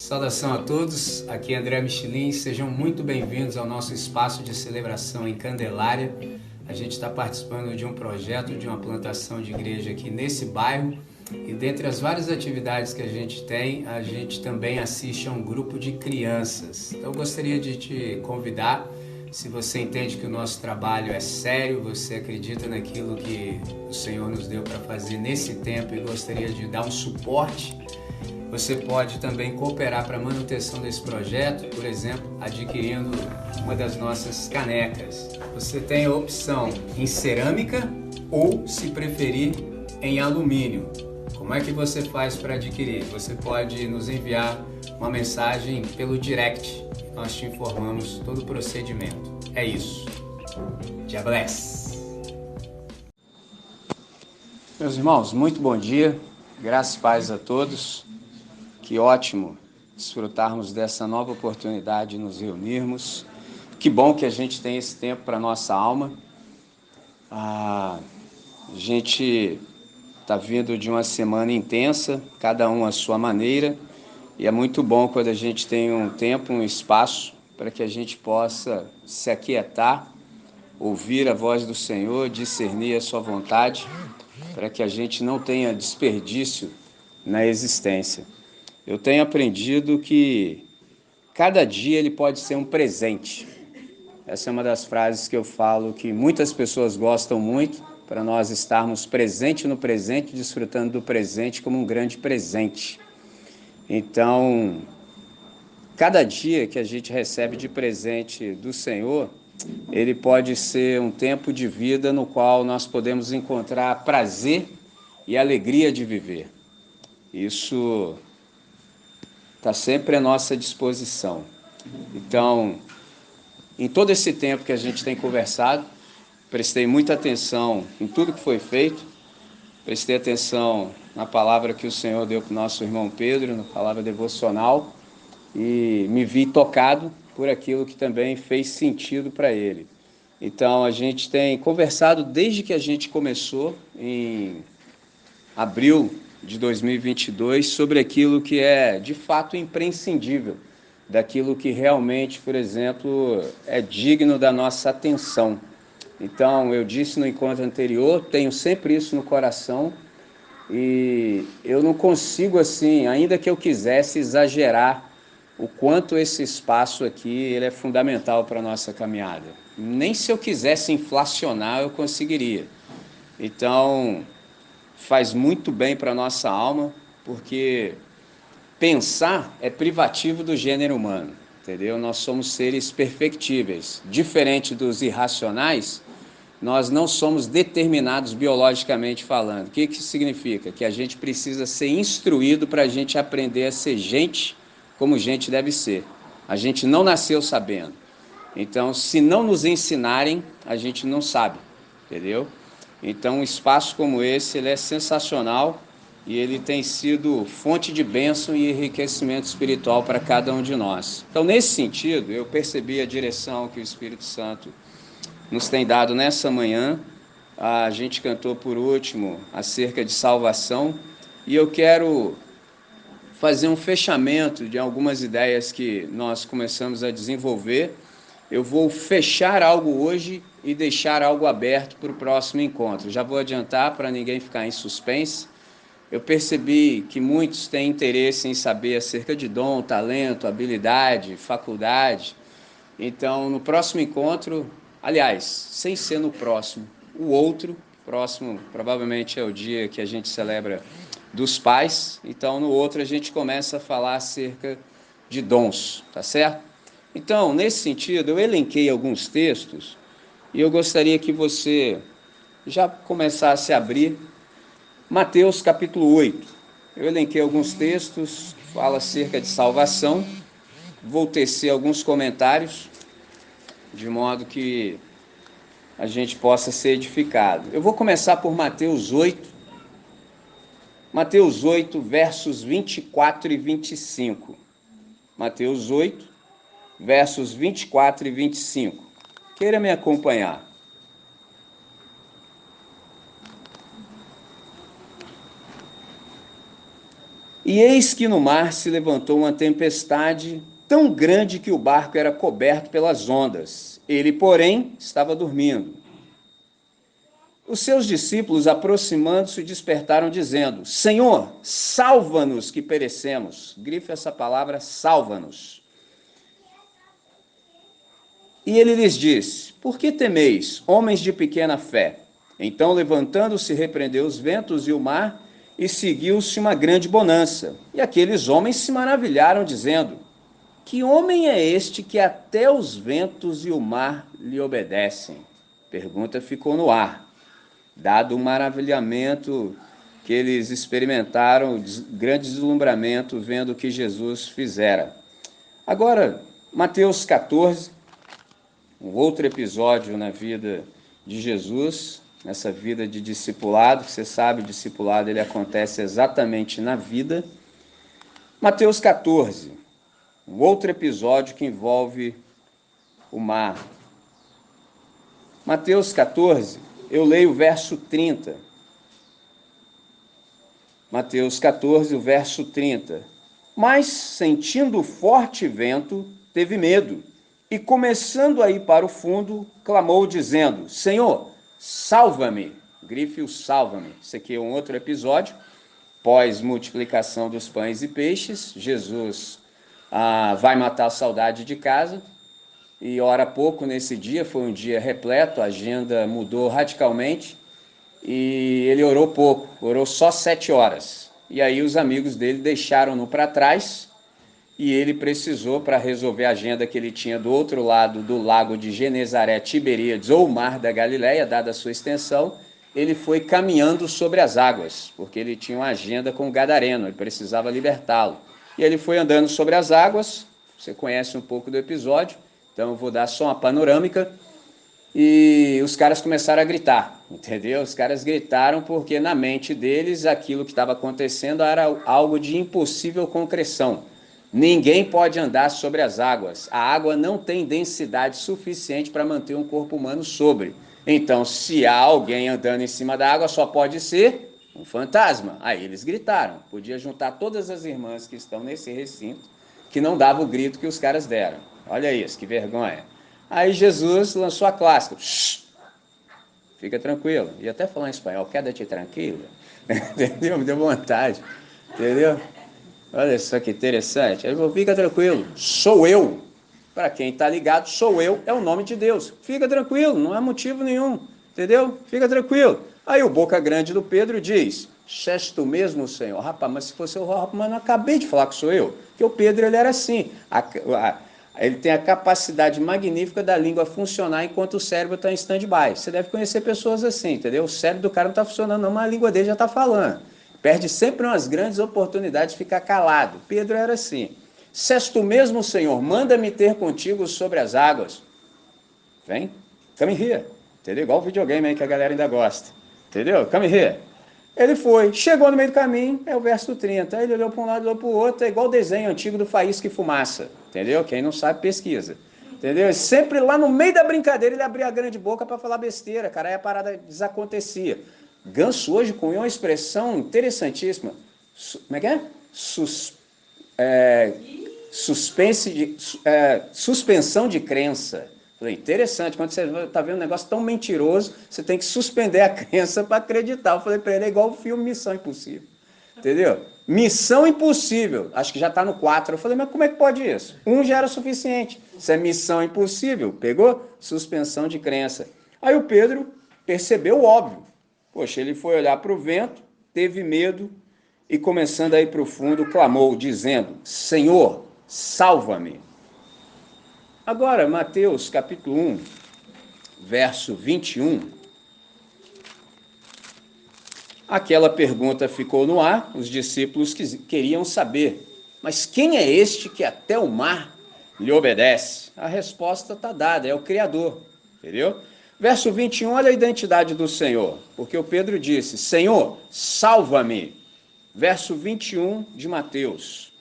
Saudação a todos, aqui é André Michelin, sejam muito bem-vindos ao nosso espaço de celebração em Candelária. A gente está participando de um projeto de uma plantação de igreja aqui nesse bairro e dentre as várias atividades que a gente tem, a gente também assiste a um grupo de crianças. Então eu gostaria de te convidar, se você entende que o nosso trabalho é sério, você acredita naquilo que o Senhor nos deu para fazer nesse tempo e gostaria de dar um suporte, você pode também cooperar para a manutenção desse projeto, por exemplo, adquirindo uma das nossas canecas. Você tem a opção em cerâmica ou, se preferir, em alumínio. Como é que você faz para adquirir? Você pode nos enviar uma mensagem pelo direct. Nós te informamos todo o procedimento. É isso. God bless. Meus irmãos, muito bom dia. Graças e paz a todos. Que ótimo desfrutarmos dessa nova oportunidade de nos reunirmos. Que bom que a gente tem esse tempo para a nossa alma. A gente está vindo de uma semana intensa, cada um à sua maneira, e é muito bom quando a gente tem um tempo, um espaço, para que a gente possa se aquietar, ouvir a voz do Senhor, discernir a sua vontade, para que a gente não tenha desperdício na existência. Eu tenho aprendido que cada dia ele pode ser um presente. Essa é uma das frases que eu falo que muitas pessoas gostam muito, para nós estarmos presente no presente, desfrutando do presente como um grande presente. Então, cada dia que a gente recebe de presente do Senhor, ele pode ser um tempo de vida no qual nós podemos encontrar prazer e alegria de viver. Isso está sempre à nossa disposição. Então, em todo esse tempo que a gente tem conversado, prestei muita atenção em tudo que foi feito, prestei atenção na palavra que o Senhor deu para o nosso irmão Pedro, na palavra devocional, e me vi tocado por aquilo que também fez sentido para ele. Então, a gente tem conversado desde que a gente começou, em abril de 2022, sobre aquilo que é de fato imprescindível, daquilo que realmente, por exemplo, é digno da nossa atenção. Então, eu disse no encontro anterior, tenho sempre isso no coração e eu não consigo, assim, ainda que eu quisesse exagerar o quanto esse espaço aqui ele é fundamental para a nossa caminhada. Nem se eu quisesse inflacionar eu conseguiria. Então, faz muito bem para a nossa alma, porque pensar é privativo do gênero humano, entendeu? Nós somos seres perfectíveis. Diferente dos irracionais, nós não somos determinados biologicamente falando. O que isso significa? Que a gente precisa ser instruído para a gente aprender a ser gente como gente deve ser. A gente não nasceu sabendo. Então, se não nos ensinarem, a gente não sabe, entendeu? Então, um espaço como esse, ele é sensacional e ele tem sido fonte de bênção e enriquecimento espiritual para cada um de nós. Então, nesse sentido, eu percebi a direção que o Espírito Santo nos tem dado nessa manhã. A gente cantou por último acerca de salvação e eu quero fazer um fechamento de algumas ideias que nós começamos a desenvolver. Eu vou fechar algo hoje e deixar algo aberto para o próximo encontro. Já vou adiantar para ninguém ficar em suspense. Eu percebi que muitos têm interesse em saber acerca de dom, talento, habilidade, faculdade. Então, no próximo encontro, aliás, sem ser no próximo, o outro, próximo provavelmente é o dia que a gente celebra dos pais, então no outro a gente começa a falar acerca de dons, tá certo? Então, nesse sentido, eu elenquei alguns textos e eu gostaria que você já começasse a abrir Mateus capítulo 8. Eu elenquei alguns textos que falam acerca de salvação, vou tecer alguns comentários, de modo que a gente possa ser edificado. Eu vou começar por Mateus 8, versos 24 e 25. Mateus 8, versos 24 e 25. Queira me acompanhar. E eis que no mar se levantou uma tempestade tão grande que o barco era coberto pelas ondas. Ele, porém, estava dormindo. Os seus discípulos, aproximando-se, despertaram, dizendo: Senhor, salva-nos que perecemos. Grife essa palavra, salva-nos. E ele lhes disse: Por que temeis, homens de pequena fé? Então, levantando-se, repreendeu os ventos e o mar, e seguiu-se uma grande bonança. E aqueles homens se maravilharam, dizendo: Que homem é este que até os ventos e o mar lhe obedecem? Pergunta ficou no ar. Dado o maravilhamento que eles experimentaram, o grande deslumbramento vendo o que Jesus fizera. Agora, Mateus 14, um outro episódio na vida de Jesus, nessa vida de discipulado, que você sabe, o discipulado ele acontece exatamente na vida. Mateus 14, um outro episódio que envolve o mar. Mateus 14, eu leio o verso 30. Mateus 14, o verso 30. Mas, sentindo forte vento, teve medo, e começando a ir para o fundo, clamou dizendo: Senhor, salva-me. Grife o salva-me. Isso aqui é um outro episódio, pós-multiplicação dos pães e peixes. Jesus vai matar a saudade de casa, e ora pouco nesse dia, foi um dia repleto, a agenda mudou radicalmente, e ele orou pouco, orou só 7 horas. E aí os amigos dele deixaram-no para trás, e ele precisou, para resolver a agenda que ele tinha do outro lado do lago de Genezaré, Tiberíades, ou Mar da Galileia, dada a sua extensão, ele foi caminhando sobre as águas, porque ele tinha uma agenda com o gadareno, ele precisava libertá-lo. E ele foi andando sobre as águas, você conhece um pouco do episódio, então eu vou dar só uma panorâmica, e os caras começaram a gritar, entendeu? Os caras gritaram porque na mente deles aquilo que estava acontecendo era algo de impossível concreção. Ninguém pode andar sobre as águas. A água não tem densidade suficiente para manter um corpo humano sobre. Então, se há alguém andando em cima da água, só pode ser um fantasma. Aí eles gritaram. Podia juntar todas as irmãs que estão nesse recinto, que não dava o grito que os caras deram. Olha isso, que vergonha. Aí Jesus lançou a clássica. Shhh, fica tranquilo. E até falar em espanhol, quédate tranquilo. Entendeu? Me deu vontade. Entendeu? Olha só que interessante. Ele falou, fica tranquilo, sou eu. Para quem está ligado, sou eu, é o nome de Deus. Fica tranquilo, não há motivo nenhum. Entendeu? Fica tranquilo. Aí o boca grande do Pedro diz, és tu mesmo, Senhor? Rapaz, mas se fosse eu, mas não acabei de falar que sou eu. Porque o Pedro, ele era assim. Ele tem a capacidade magnífica da língua funcionar enquanto o cérebro está em stand-by. Você deve conhecer pessoas assim, entendeu? O cérebro do cara não está funcionando não, mas a língua dele já está falando. Perde sempre umas grandes oportunidades de ficar calado. Pedro era assim. Se és tu mesmo, Senhor, manda-me ter contigo sobre as águas. Vem, come here. Entendeu? Igual o videogame aí que a galera ainda gosta. Entendeu? Come here. Ele foi, chegou no meio do caminho, é o verso 30. Aí ele olhou para um lado, olhou para o outro, é igual o desenho antigo do Faísca e Fumaça. Entendeu? Quem não sabe, pesquisa. Entendeu? Sempre lá no meio da brincadeira ele abria a grande boca para falar besteira, cara, aí a parada desacontecia. Ganso hoje cunhou uma expressão interessantíssima. Como é que é? Suspensão de crença. Falei, interessante, quando você está vendo um negócio tão mentiroso, você tem que suspender a crença para acreditar. Eu falei para ele, é igual o filme Missão Impossível. Entendeu? Missão Impossível, acho que já está no 4. Eu falei, mas como é que pode isso? Um já era o suficiente. Se é Missão Impossível, pegou? Suspensão de crença. Aí o Pedro percebeu o óbvio. Poxa, ele foi olhar para o vento, teve medo e, começando a ir para o fundo, clamou, dizendo, Senhor, salva-me. Agora, Mateus capítulo 1, verso 21, aquela pergunta ficou no ar, os discípulos queriam saber, mas quem é este que até o mar lhe obedece? A resposta está dada, é o Criador, entendeu? Verso 21, olha a identidade do Senhor, porque o Pedro disse, Senhor, salva-me. Verso 21 de Mateus.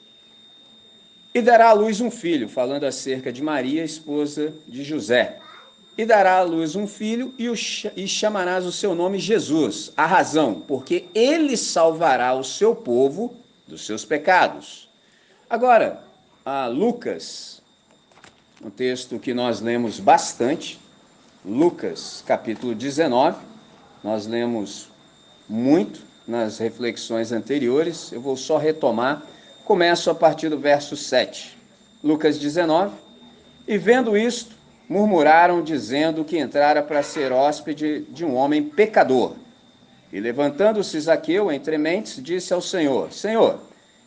E dará à luz um filho, falando acerca de Maria, esposa de José. E dará à luz um filho e chamarás o seu nome Jesus. A razão, porque ele salvará o seu povo dos seus pecados. Agora, Lucas, um texto que nós lemos bastante, Lucas capítulo 19, nós lemos muito nas reflexões anteriores, eu vou só retomar, começo a partir do verso 7. Lucas 19, e vendo isto, murmuraram, dizendo que entrara para ser hóspede de um homem pecador. E levantando-se Zaqueu, entre mentes, disse ao Senhor: Senhor,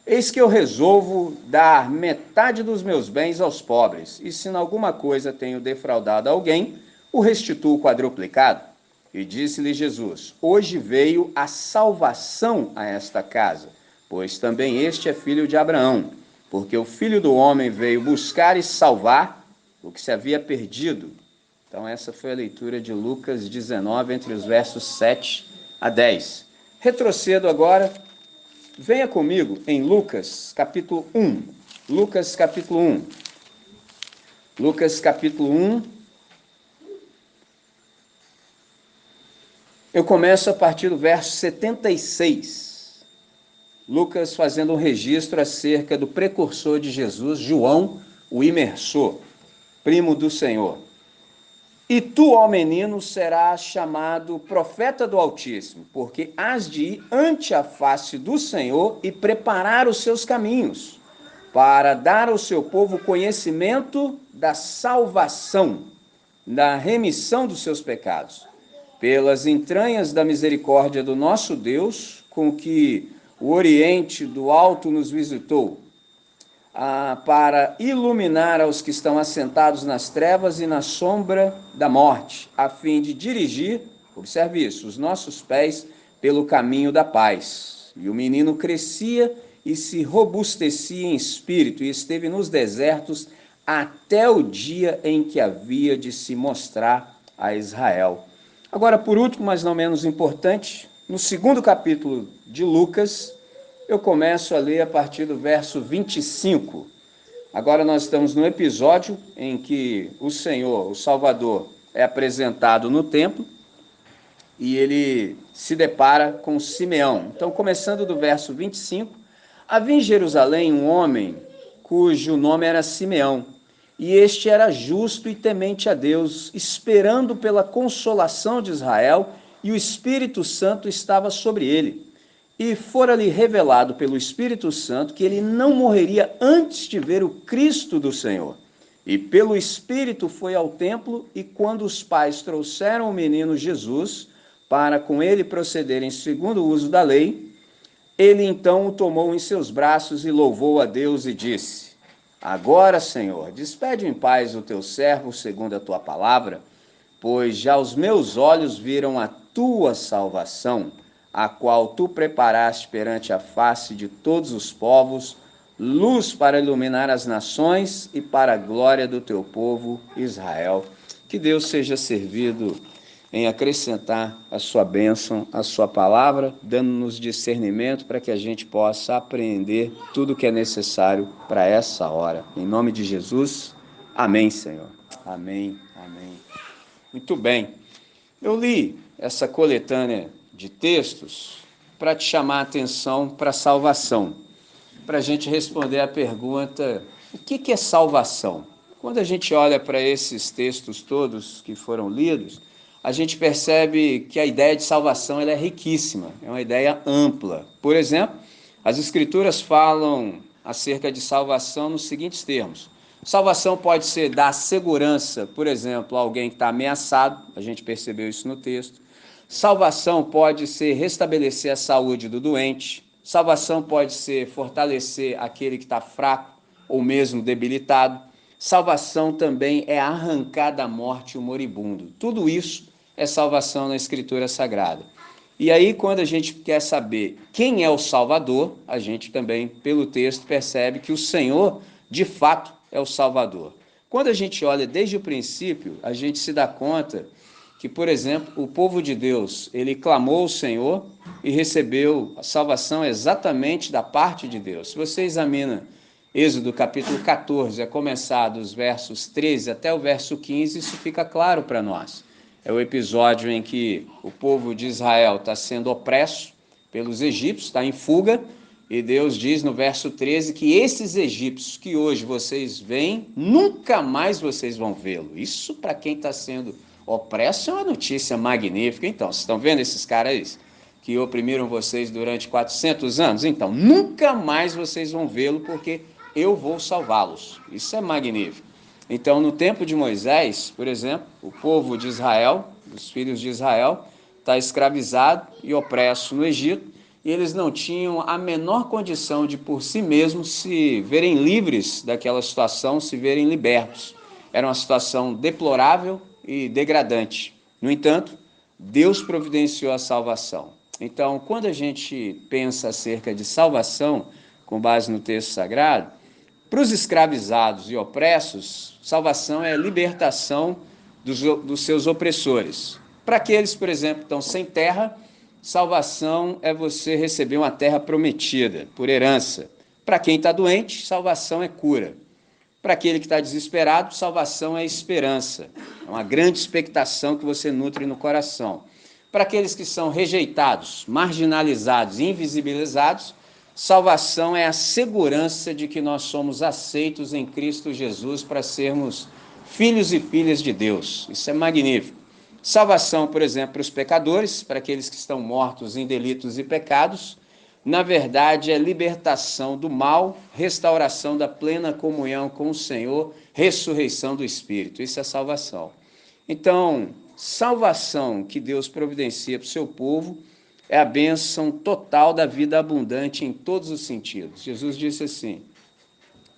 eis que eu resolvo dar metade dos meus bens aos pobres, e se em alguma coisa tenho defraudado alguém, o restituo quadruplicado. E disse-lhe Jesus: Hoje veio a salvação a esta casa, pois também este é filho de Abraão, porque o Filho do Homem veio buscar e salvar o que se havia perdido. Então essa foi a leitura de Lucas 19, entre os versos 7 a 10. Retrocedo agora, venha comigo em Lucas capítulo 1. Lucas capítulo 1. Lucas capítulo 1. Eu começo a partir do verso 76. Lucas fazendo um registro acerca do precursor de Jesus, João, o imersor, primo do Senhor. E tu, ó menino, serás chamado profeta do Altíssimo, porque hás de ir ante a face do Senhor e preparar os seus caminhos, para dar ao seu povo conhecimento da salvação, da remissão dos seus pecados, pelas entranhas da misericórdia do nosso Deus, com que o Oriente do Alto nos visitou, para iluminar aos que estão assentados nas trevas e na sombra da morte, a fim de dirigir, observe isso, os nossos pés pelo caminho da paz. E o menino crescia e se robustecia em espírito, e esteve nos desertos até o dia em que havia de se mostrar a Israel. Agora, por último, mas não menos importante, no segundo capítulo de Lucas, eu começo a ler a partir do verso 25. Agora nós estamos no episódio em que o Senhor, o Salvador, é apresentado no templo e ele se depara com Simeão. Então, começando do verso 25, havia em Jerusalém um homem cujo nome era Simeão, e este era justo e temente a Deus, esperando pela consolação de Israel, e o Espírito Santo estava sobre ele. E fora-lhe revelado pelo Espírito Santo que ele não morreria antes de ver o Cristo do Senhor. E pelo Espírito foi ao templo, e quando os pais trouxeram o menino Jesus, para com ele procederem segundo o uso da lei, ele então o tomou em seus braços e louvou a Deus e disse: Agora, Senhor, despede em paz o teu servo segundo a tua palavra, pois já os meus olhos viram a tua salvação, a qual tu preparaste perante a face de todos os povos, luz para iluminar as nações e para a glória do teu povo Israel. Que Deus seja servido em acrescentar a sua bênção, a sua palavra, dando-nos discernimento para que a gente possa apreender tudo o que é necessário para essa hora. Em nome de Jesus, amém, Senhor. Amém, amém. Muito bem. Eu li essa coletânea de textos para te chamar a atenção para a salvação, para a gente responder a pergunta: o que é salvação? Quando a gente olha para esses textos todos que foram lidos, a gente percebe que a ideia de salvação ela é riquíssima, é uma ideia ampla. Por exemplo, as Escrituras falam acerca de salvação nos seguintes termos: salvação pode ser dar segurança, por exemplo, a alguém que está ameaçado, a gente percebeu isso no texto. Salvação pode ser restabelecer a saúde do doente. Salvação pode ser fortalecer aquele que está fraco ou mesmo debilitado. Salvação também é arrancar da morte o moribundo. Tudo isso é salvação na Escritura Sagrada. E aí, quando a gente quer saber quem é o Salvador, a gente também, pelo texto, percebe que o Senhor, de fato, é o Salvador. Quando a gente olha desde o princípio, a gente se dá conta que, por exemplo, o povo de Deus, ele clamou ao Senhor e recebeu a salvação exatamente da parte de Deus. Se você examina Êxodo capítulo 14, a começar dos versos 13 até o verso 15, isso fica claro para nós. É o episódio em que o povo de Israel está sendo opresso pelos egípcios, está em fuga, E Deus diz no verso 13 que esses egípcios que hoje vocês veem, nunca mais vocês vão vê-lo. Isso, para quem está sendo opresso, é uma notícia magnífica. Então, vocês estão vendo esses caras que oprimiram vocês durante 400 anos? Então, nunca mais vocês vão vê-lo, porque eu vou salvá-los. Isso é magnífico. Então, no tempo de Moisés, por exemplo, o povo de Israel, os filhos de Israel, está escravizado e opresso no Egito, e eles não tinham a menor condição de, por si mesmos, se verem livres daquela situação, se verem libertos. Era uma situação deplorável e degradante. No entanto, Deus providenciou a salvação. Então, quando a gente pensa acerca de salvação, com base no texto sagrado, para os escravizados e opressos, salvação é libertação dos seus opressores. Para aqueles, por exemplo, que estão sem terra, salvação é você receber uma terra prometida, por herança. Para quem está doente, salvação é cura. Para aquele que está desesperado, salvação é esperança. É uma grande expectação que você nutre no coração. Para aqueles que são rejeitados, marginalizados, invisibilizados, salvação é a segurança de que nós somos aceitos em Cristo Jesus para sermos filhos e filhas de Deus. Isso é magnífico. Salvação, por exemplo, para os pecadores, para aqueles que estão mortos em delitos e pecados, na verdade é libertação do mal, restauração da plena comunhão com o Senhor, ressurreição do Espírito. Isso é salvação. Então, salvação que Deus providencia para o seu povo é a bênção total da vida abundante em todos os sentidos. Jesus disse assim: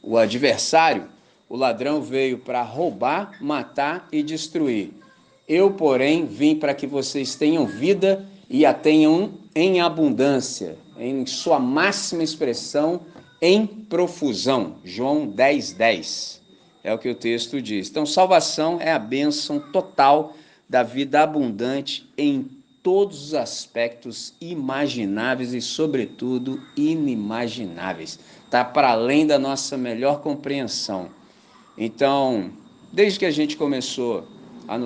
o adversário, o ladrão, veio para roubar, matar e destruir. Eu, porém, vim para que vocês tenham vida e a tenham em abundância, em sua máxima expressão, em profusão. João 10:10. É o que o texto diz. Então, salvação é a bênção total da vida abundante em todos os aspectos imagináveis e, sobretudo, inimagináveis. Está para além da nossa melhor compreensão. Então, desde que a gente começou a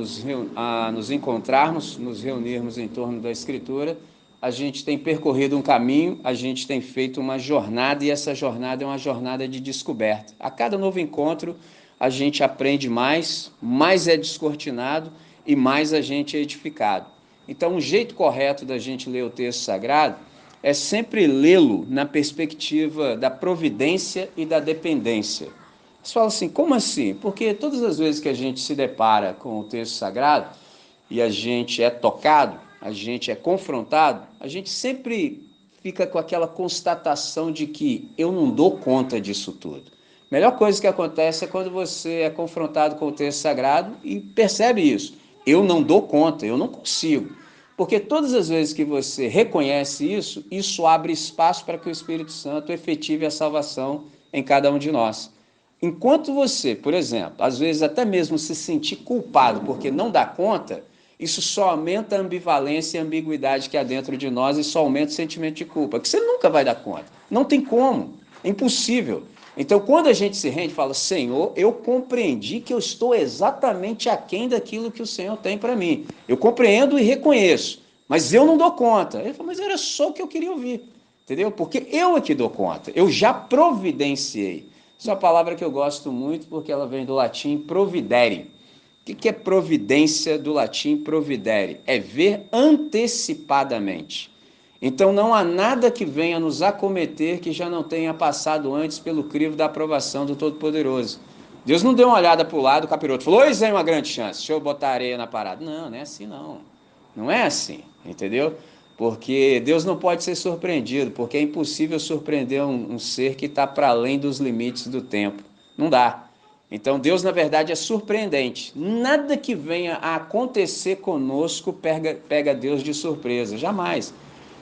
nos encontrarmos, nos reunirmos em torno da Escritura, a gente tem percorrido um caminho, a gente tem feito uma jornada, e essa jornada é uma jornada de descoberta. A cada novo encontro, a gente aprende mais, mais é descortinado e mais a gente é edificado. Então, um jeito correto da gente ler o texto sagrado é sempre lê-lo na perspectiva da providência e da dependência. Você fala assim, como assim? Porque todas as vezes que a gente se depara com o texto sagrado e a gente é tocado, a gente é confrontado, a gente sempre fica com aquela constatação de que eu não dou conta disso tudo. A melhor coisa que acontece é quando você é confrontado com o texto sagrado e percebe isso. Eu não dou conta, eu não consigo. Porque todas as vezes que você reconhece isso, isso abre espaço para que o Espírito Santo efetive a salvação em cada um de nós. Enquanto você, por exemplo, às vezes até mesmo se sentir culpado porque não dá conta, isso só aumenta a ambivalência e a ambiguidade que há dentro de nós e só aumenta o sentimento de culpa, que você nunca vai dar conta. Não tem como, é impossível. Então, quando a gente se rende e fala, Senhor, eu compreendi que eu estou exatamente aquém daquilo que o Senhor tem para mim. Eu compreendo e reconheço, mas eu não dou conta. Ele fala, mas era só o que eu queria ouvir, entendeu? Porque eu é que dou conta, eu já providenciei. Isso é uma palavra que eu gosto muito porque ela vem do latim providere. O que é providência do latim providere? É ver antecipadamente. Então não há nada que venha nos acometer que já não tenha passado antes pelo crivo da aprovação do Todo-Poderoso. Deus não deu uma olhada para o lado, o capiroto falou, hoje é uma grande chance, deixa eu botar areia na parada. Não, não é assim não. Não é assim, entendeu? Porque Deus não pode ser surpreendido, porque é impossível surpreender um ser que está para além dos limites do tempo. Não dá. Então Deus, na verdade, é surpreendente. Nada que venha a acontecer conosco pega Deus de surpresa, jamais.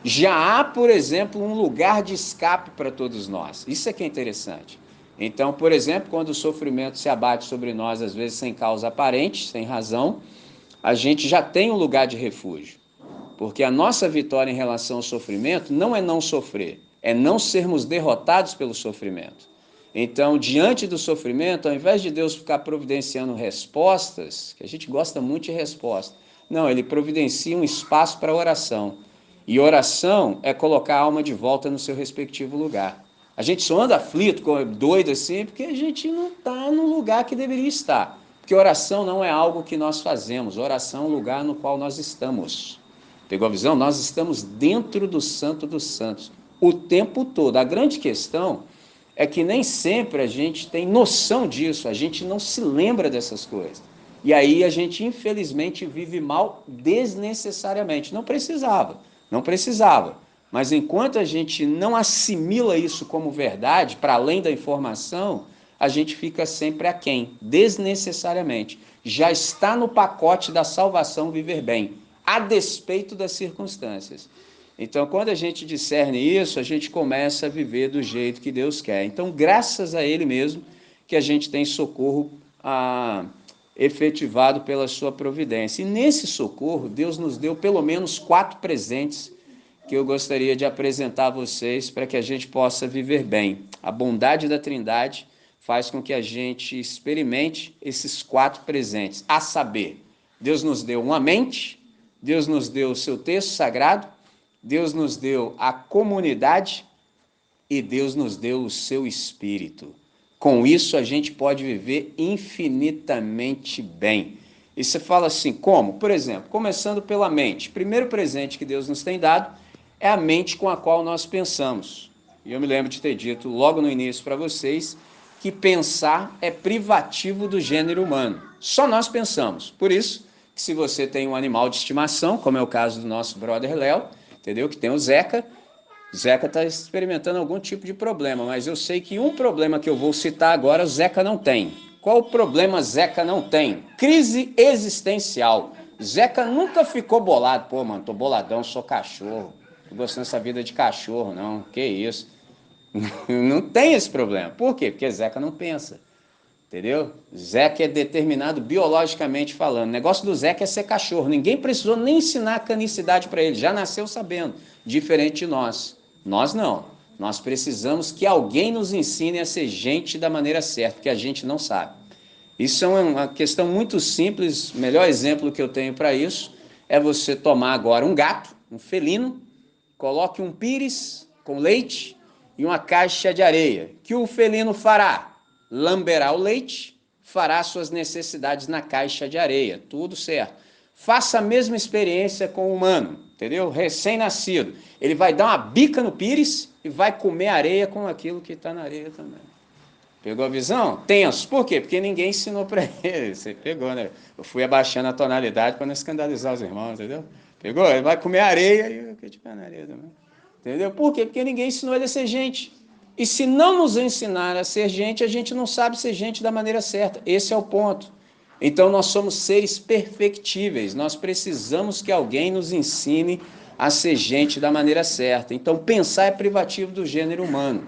Já há, por exemplo, um lugar de escape para todos nós. Isso é que é interessante. Então, por exemplo, quando o sofrimento se abate sobre nós, às vezes sem causa aparente, sem razão, a gente já tem um lugar de refúgio. Porque a nossa vitória em relação ao sofrimento não é não sofrer, é não sermos derrotados pelo sofrimento. Então, diante do sofrimento, ao invés de Deus ficar providenciando respostas, que a gente gosta muito de resposta, não, ele providencia um espaço para oração. E oração é colocar a alma de volta no seu respectivo lugar. A gente só anda aflito, doido assim, porque a gente não está no lugar que deveria estar. Porque oração não é algo que nós fazemos, oração é um lugar no qual nós estamos. Pegou a visão? Nós estamos dentro do Santo dos Santos o tempo todo. A grande questão é que nem sempre a gente tem noção disso, a gente não se lembra dessas coisas. E aí a gente, infelizmente, vive mal desnecessariamente. Não precisava. Mas enquanto a gente não assimila isso como verdade, para além da informação, a gente fica sempre aquém, desnecessariamente. Já está no pacote da salvação viver bem, a despeito das circunstâncias. Então, quando a gente discerne isso, a gente começa a viver do jeito que Deus quer. Então, graças a Ele mesmo, que a gente tem socorro efetivado pela sua providência. E nesse socorro, Deus nos deu pelo menos 4 presentes que eu gostaria de apresentar a vocês para que a gente possa viver bem. A bondade da Trindade faz com que a gente experimente esses 4 presentes, a saber, Deus nos deu uma mente, Deus nos deu o seu texto sagrado, Deus nos deu a comunidade e Deus nos deu o seu Espírito. Com isso, a gente pode viver infinitamente bem. E você fala assim, como? Por exemplo, começando pela mente. O primeiro presente que Deus nos tem dado é a mente com a qual nós pensamos. E eu me lembro de ter dito logo no início para vocês que pensar é privativo do gênero humano. Só nós pensamos. Por isso, que se você tem um animal de estimação, como é o caso do nosso brother Léo, entendeu? Que tem o Zeca está experimentando algum tipo de problema, mas eu sei que um problema que eu vou citar agora, o Zeca não tem. Qual o problema Zeca não tem? Crise existencial. Zeca nunca ficou bolado. Pô, mano, tô boladão, sou cachorro. Tô gostando dessa vida de cachorro, não. Que isso? Não tem esse problema. Por quê? Porque Zeca não pensa. Entendeu? Zeca é determinado biologicamente falando. O negócio do Zeca é ser cachorro. Ninguém precisou nem ensinar a canicidade para ele. Já nasceu sabendo. Diferente de nós. Nós não. Nós precisamos que alguém nos ensine a ser gente da maneira certa, porque a gente não sabe. Isso é uma questão muito simples. O melhor exemplo que eu tenho para isso é você tomar agora um gato, um felino, coloque um pires com leite e uma caixa de areia. O que o felino fará? Lamberá o leite, fará suas necessidades na caixa de areia. Tudo certo. Faça a mesma experiência com o humano, entendeu? Recém-nascido. Ele vai dar uma bica no pires e vai comer areia com aquilo que está na areia também. Pegou a visão? Tenso. Por quê? Porque ninguém ensinou para ele. Você pegou, né? Eu fui abaixando a tonalidade para não escandalizar os irmãos, entendeu? Pegou? Ele vai comer areia e o que tiver na areia também. Entendeu? Por quê? Porque ninguém ensinou ele a ser gente. E se não nos ensinar a ser gente, a gente não sabe ser gente da maneira certa. Esse é o ponto. Então, nós somos seres perfectíveis. Nós precisamos que alguém nos ensine a ser gente da maneira certa. Então, pensar é privativo do gênero humano.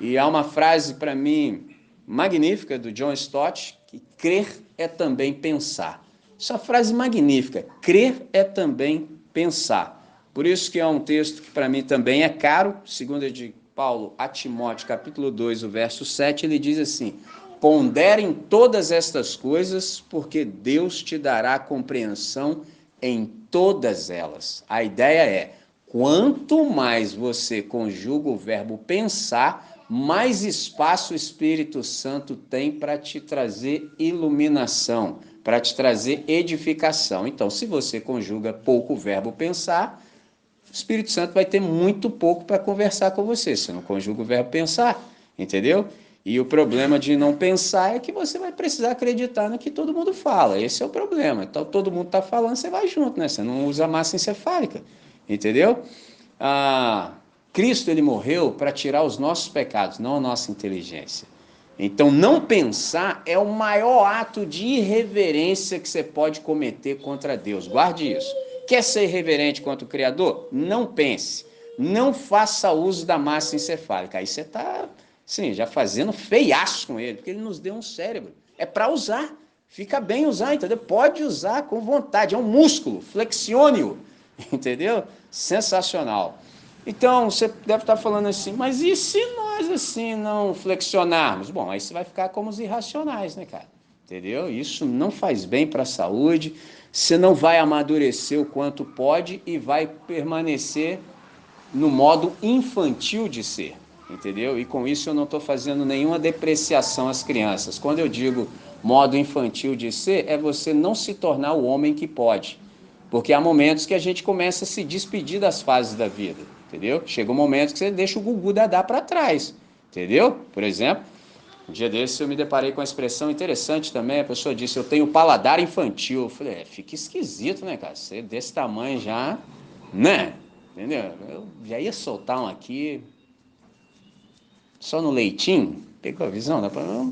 E há uma frase, para mim, magnífica, do John Stott, que crer é também pensar. Essa frase magnífica, crer é também pensar. Por isso que é um texto que para mim também é caro, segundo de Paulo a Timóteo, capítulo 2, o verso 7, ele diz assim, ponderem todas estas coisas, porque Deus te dará compreensão em todas elas. A ideia é, quanto mais você conjuga o verbo pensar, mais espaço o Espírito Santo tem para te trazer iluminação, para te trazer edificação. Então, se você conjuga pouco o verbo pensar, o Espírito Santo vai ter muito pouco para conversar com você. Você não conjuga o verbo pensar, entendeu? E o problema de não pensar é que você vai precisar acreditar no que todo mundo fala. Esse é o problema. Então, todo mundo está falando, você vai junto, né? Você não usa massa encefálica, entendeu? Cristo, ele morreu para tirar os nossos pecados, não a nossa inteligência. Então, não pensar é o maior ato de irreverência que você pode cometer contra Deus. Guarde isso. Quer ser irreverente contra o Criador? Não pense. Não faça uso da massa encefálica. Aí você está, sim, já fazendo feiaço com ele, porque ele nos deu um cérebro. É para usar. Fica bem usar, entendeu? Pode usar com vontade. É um músculo. Flexione-o. Entendeu? Sensacional. Então, você deve estar falando assim, mas e se nós assim não flexionarmos? Bom, aí você vai ficar como os irracionais, né, cara? entendeu? Isso não faz bem para a saúde, você não vai amadurecer o quanto pode e vai permanecer no modo infantil de ser, entendeu? E com isso eu não estou fazendo nenhuma depreciação às crianças. Quando eu digo modo infantil de ser, é você não se tornar o homem que pode. Porque há momentos que a gente começa a se despedir das fases da vida, entendeu? Chega um momento que você deixa o gugu dadá para trás, entendeu? Por exemplo, um dia desses eu me deparei com uma expressão interessante também, a pessoa disse, eu tenho paladar infantil. Eu falei, fica esquisito, né, cara? Você desse tamanho já, né? Entendeu? Eu já ia soltar um aqui, só no leitinho, pegou a visão?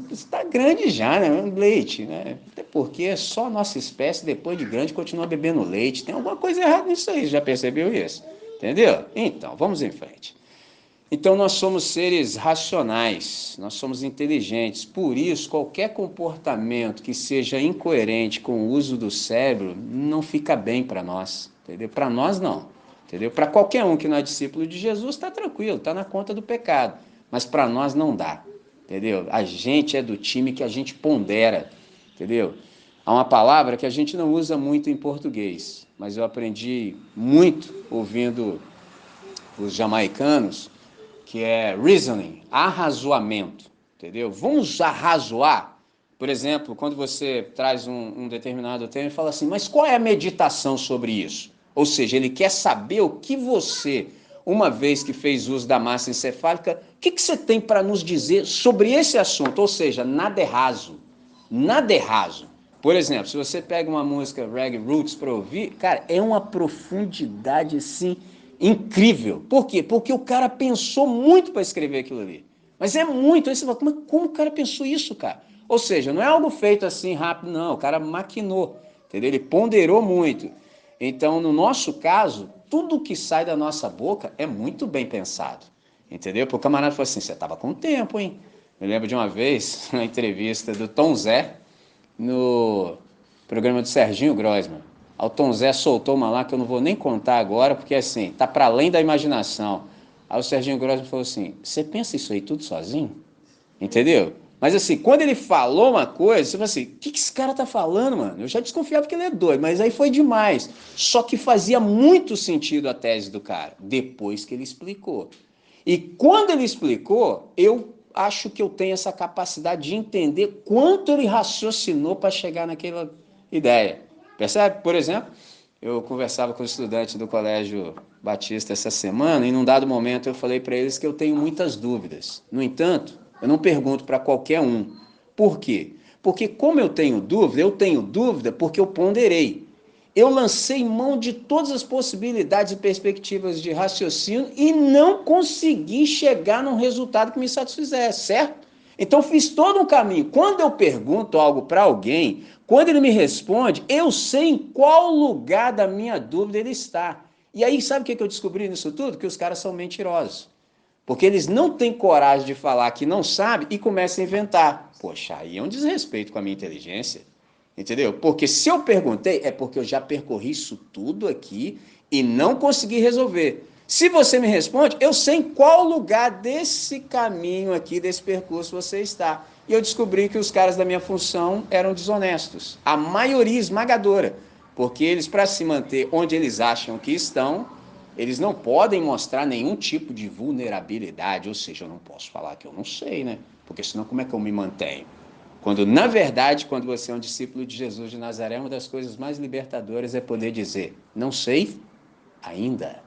Está grande já, né? Leite, né? Até porque só a nossa espécie, depois de grande, continua bebendo leite. Tem alguma coisa errada nisso aí, já percebeu isso? Entendeu? Então, vamos em frente. Então, nós somos seres racionais, nós somos inteligentes, por isso, qualquer comportamento que seja incoerente com o uso do cérebro não fica bem para nós, entendeu? Para nós, não, entendeu? Para qualquer um que não é discípulo de Jesus, está tranquilo, está na conta do pecado, mas para nós não dá, entendeu? A gente é do time que a gente pondera, entendeu? Há uma palavra que a gente não usa muito em português, mas eu aprendi muito ouvindo os jamaicanos, que é reasoning, arrazoamento, entendeu? Vamos arrazoar. Por exemplo, quando você traz um determinado tema e fala assim, mas qual é a meditação sobre isso? Ou seja, ele quer saber o que você, uma vez que fez uso da massa encefálica, o que você tem para nos dizer sobre esse assunto? Ou seja, nada é raso, nada é raso. Por exemplo, se você pega uma música reggae roots para ouvir, cara, é uma profundidade assim incrível. Por quê? Porque o cara pensou muito para escrever aquilo ali. Mas é muito. Aí você fala, como o cara pensou isso, cara? Ou seja, não é algo feito assim rápido, não. O cara maquinou, entendeu? Ele ponderou muito. Então, no nosso caso, tudo que sai da nossa boca é muito bem pensado, entendeu? Porque o camarada falou assim, você estava com tempo, hein? Eu lembro de uma vez, uma entrevista do Tom Zé, no programa do Serginho Grossman. O Tom Zé soltou uma lá que eu não vou nem contar agora, porque assim, tá para além da imaginação. Aí o Serginho Grossman falou assim, você pensa isso aí tudo sozinho? Entendeu? Mas assim, quando ele falou uma coisa, você fala assim, o que esse cara tá falando, mano? Eu já desconfiava que ele é doido, mas aí foi demais. Só que fazia muito sentido a tese do cara, depois que ele explicou. E quando ele explicou, eu acho que eu tenho essa capacidade de entender quanto ele raciocinou para chegar naquela ideia. Percebe? Por exemplo, eu conversava com os estudantes do Colégio Batista essa semana e num dado momento eu falei para eles que eu tenho muitas dúvidas. No entanto, eu não pergunto para qualquer um. Por quê? Porque como eu tenho dúvida porque eu ponderei. Eu lancei mão de todas as possibilidades e perspectivas de raciocínio e não consegui chegar num resultado que me satisfizesse, certo? Então fiz todo um caminho. Quando eu pergunto algo para alguém, quando ele me responde, eu sei em qual lugar da minha dúvida ele está. E aí, sabe o que eu descobri nisso tudo? Que os caras são mentirosos. Porque eles não têm coragem de falar que não sabe e começam a inventar. Poxa, aí é um desrespeito com a minha inteligência. Entendeu? Porque se eu perguntei, é porque eu já percorri isso tudo aqui e não consegui resolver. Se você me responde, eu sei em qual lugar desse caminho aqui, desse percurso você está. E eu descobri que os caras da minha função eram desonestos. A maioria esmagadora. Porque eles, para se manter onde eles acham que estão, eles não podem mostrar nenhum tipo de vulnerabilidade. Ou seja, eu não posso falar que eu não sei, né? Porque senão como é que eu me mantenho? Quando, na verdade, quando você é um discípulo de Jesus de Nazaré, uma das coisas mais libertadoras é poder dizer, não sei ainda.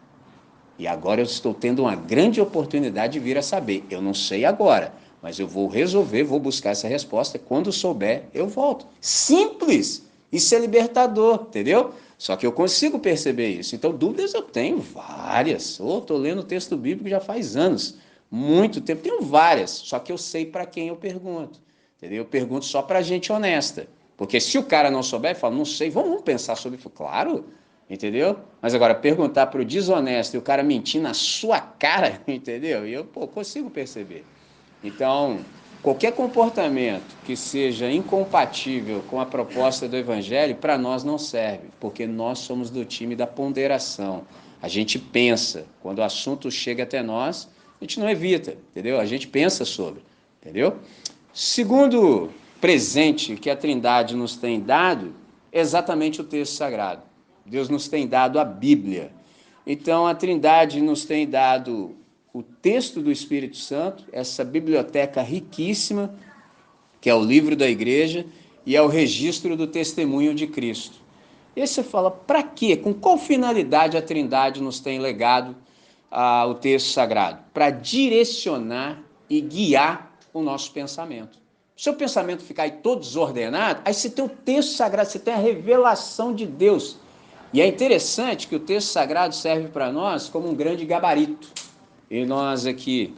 E agora eu estou tendo uma grande oportunidade de vir a saber. Eu não sei agora, mas eu vou resolver, vou buscar essa resposta. Quando souber, eu volto. Simples! Isso é libertador, entendeu? Só que eu consigo perceber isso. Então, dúvidas eu tenho várias. Estou lendo o texto bíblico já faz anos. Muito tempo. Tenho várias. Só que eu sei para quem eu pergunto. Entendeu? Eu pergunto só para gente honesta. Porque se o cara não souber, fala, não sei, vamos pensar sobre isso. Claro, entendeu? Mas agora, perguntar para o desonesto e o cara mentir na sua cara, entendeu? E eu consigo perceber. Então, qualquer comportamento que seja incompatível com a proposta do Evangelho, para nós não serve, porque nós somos do time da ponderação. A gente pensa, quando o assunto chega até nós, a gente não evita, entendeu? A gente pensa sobre, entendeu? Segundo presente que a Trindade nos tem dado é exatamente o texto sagrado. Deus nos tem dado a Bíblia. Então, a Trindade nos tem dado o texto do Espírito Santo, essa biblioteca riquíssima, que é o livro da igreja, e é o registro do testemunho de Cristo. E aí você fala, para quê? Com qual finalidade a Trindade nos tem legado o texto sagrado? Para direcionar e guiar o nosso pensamento. Se o seu pensamento ficar aí todo desordenado, aí você tem o texto sagrado, você tem a revelação de Deus. E é interessante que o texto sagrado serve para nós como um grande gabarito. E nós aqui,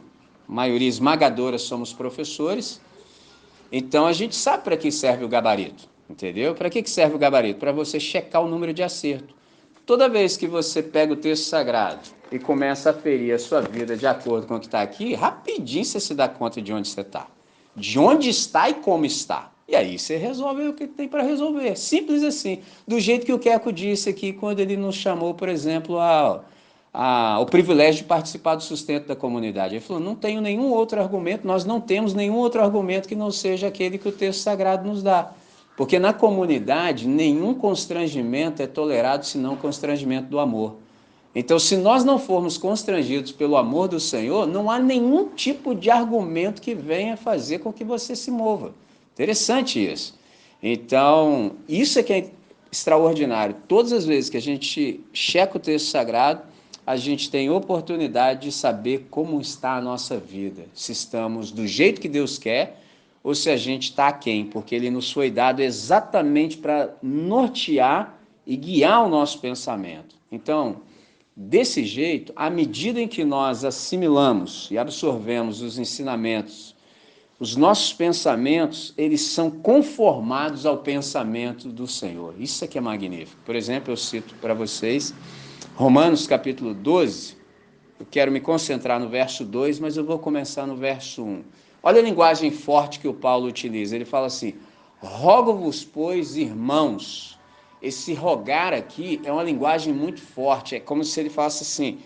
maioria esmagadora, somos professores, então a gente sabe para que serve o gabarito, entendeu? Para que serve o gabarito? Para você checar o número de acerto. Toda vez que você pega o texto sagrado e começa a ferir a sua vida de acordo com o que está aqui, rapidinho você se dá conta de onde você está. De onde está e como está. E aí você resolve o que tem para resolver. Simples assim. Do jeito que o Queco disse aqui, quando ele nos chamou, por exemplo, o privilégio de participar do sustento da comunidade. Ele falou, não tenho nenhum outro argumento, nós não temos nenhum outro argumento que não seja aquele que o texto sagrado nos dá. Porque na comunidade, nenhum constrangimento é tolerado, senão o constrangimento do amor. Então, se nós não formos constrangidos pelo amor do Senhor, não há nenhum tipo de argumento que venha fazer com que você se mova. Interessante isso. Então, isso é que é extraordinário. Todas as vezes que a gente checa o texto sagrado, a gente tem oportunidade de saber como está a nossa vida. Se estamos do jeito que Deus quer ou se a gente está aquém, porque Ele nos foi dado exatamente para nortear e guiar o nosso pensamento. Então, desse jeito, à medida em que nós assimilamos e absorvemos os ensinamentos, os nossos pensamentos, eles são conformados ao pensamento do Senhor. Isso é que é magnífico. Por exemplo, eu cito para vocês Romanos capítulo 12, eu quero me concentrar no verso 2, mas eu vou começar no verso 1. Olha a linguagem forte que o Paulo utiliza. Ele fala assim, rogo-vos, pois, irmãos. Esse rogar aqui é uma linguagem muito forte, é como se ele falasse assim,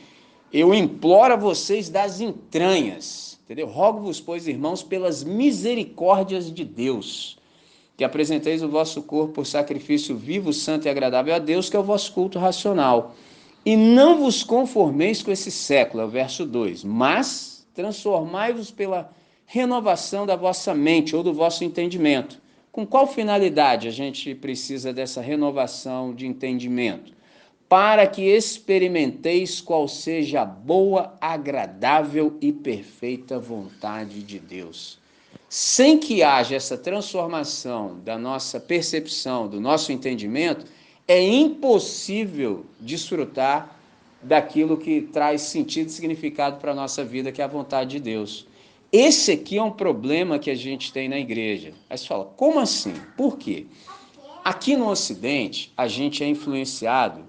eu imploro a vocês das entranhas, entendeu? Rogo-vos, pois, irmãos, pelas misericórdias de Deus, que apresenteis o vosso corpo por sacrifício vivo, santo e agradável a Deus, que é o vosso culto racional. E não vos conformeis com esse século, é o verso 2, mas transformai-vos pela renovação da vossa mente ou do vosso entendimento. Com qual finalidade a gente precisa dessa renovação de entendimento? Para que experimenteis qual seja a boa, agradável e perfeita vontade de Deus. Sem que haja essa transformação da nossa percepção, do nosso entendimento, é impossível desfrutar daquilo que traz sentido e significado para a nossa vida, que é a vontade de Deus. Esse aqui é um problema que a gente tem na igreja. Aí você fala, como assim? Por quê? Aqui no Ocidente, a gente é influenciado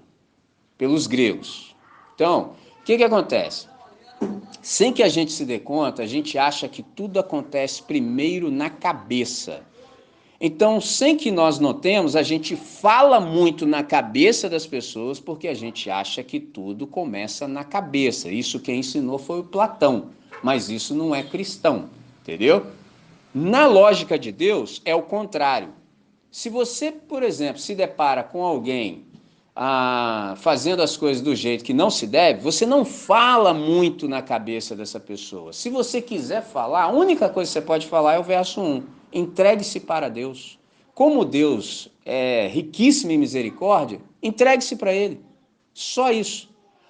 pelos gregos. Então, o que acontece? Sem que a gente se dê conta, a gente acha que tudo acontece primeiro na cabeça. Então, sem que nós notemos, a gente fala muito na cabeça das pessoas porque a gente acha que tudo começa na cabeça. Isso quem ensinou foi o Platão, mas isso não é cristão, entendeu? Na lógica de Deus, é o contrário. Se você, por exemplo, se depara com alguém fazendo as coisas do jeito que não se deve, você não fala muito na cabeça dessa pessoa. Se você quiser falar, a única coisa que você pode falar é o verso 1. Entregue-se para Deus. Como Deus é riquíssimo em misericórdia, entregue-se para Ele. Só isso.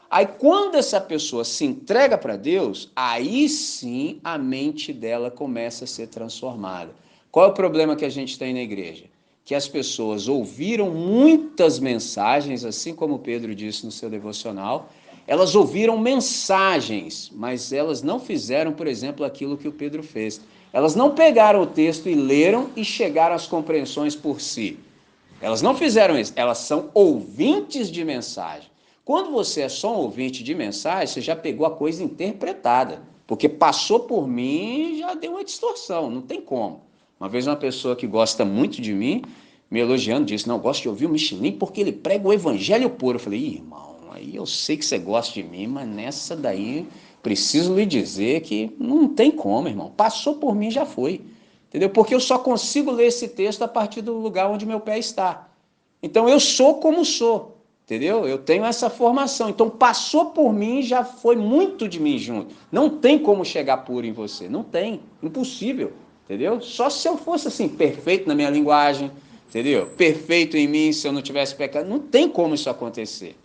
Aí quando essa pessoa se entrega para Deus, aí sim a mente dela começa a ser transformada. Qual é o problema que a gente tem na igreja? Que as pessoas ouviram muitas mensagens, assim como Pedro disse no seu devocional, elas ouviram mensagens, mas elas não fizeram, por exemplo, aquilo que o Pedro fez. Elas não pegaram o texto e leram e chegaram às compreensões por si. Elas não fizeram isso, elas são ouvintes de mensagem. Quando você é só um ouvinte de mensagem, você já pegou a coisa interpretada, porque passou por mim e já deu uma distorção, não tem como. Uma vez uma pessoa que gosta muito de mim, me elogiando, disse, não, eu gosto de ouvir o Michelin porque ele prega o evangelho puro. Eu falei, irmão, aí eu sei que você gosta de mim, mas nessa daí preciso lhe dizer que não tem como, irmão. Passou por mim, já foi. entendeu? Porque eu só consigo ler esse texto a partir do lugar onde meu pé está. Então eu sou como sou, entendeu? Eu tenho essa formação. Então passou por mim, já foi muito de mim junto. Não tem como chegar puro em você, não tem, impossível, entendeu? Só se eu fosse assim, perfeito na minha linguagem, entendeu? Perfeito em mim, se eu não tivesse pecado, não tem como isso acontecer.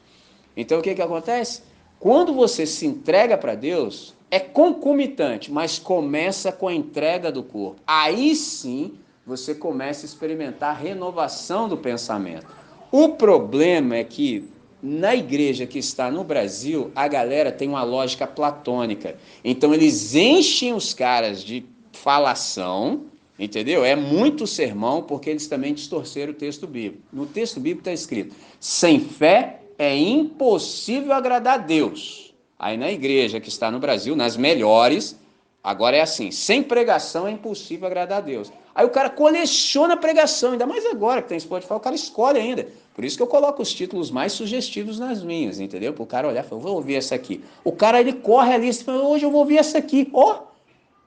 Então o que acontece? Quando você se entrega para Deus, é concomitante, mas começa com a entrega do corpo. Aí sim você começa a experimentar a renovação do pensamento. O problema é que na igreja que está no Brasil, a galera tem uma lógica platônica. Então eles enchem os caras de falação, entendeu? É muito sermão, porque eles também distorceram o texto bíblico. No texto bíblico está escrito: sem fé é impossível agradar a Deus. Aí na igreja que está no Brasil, nas melhores, agora é assim: sem pregação é impossível agradar a Deus. Aí o cara coleciona a pregação, ainda mais agora que tem Spotify, o cara escolhe ainda. Por isso que eu coloco os títulos mais sugestivos nas minhas, entendeu? Para o cara olhar e falar: vou ouvir essa aqui. O cara, ele corre ali e fala: hoje eu vou ouvir essa aqui. Ó!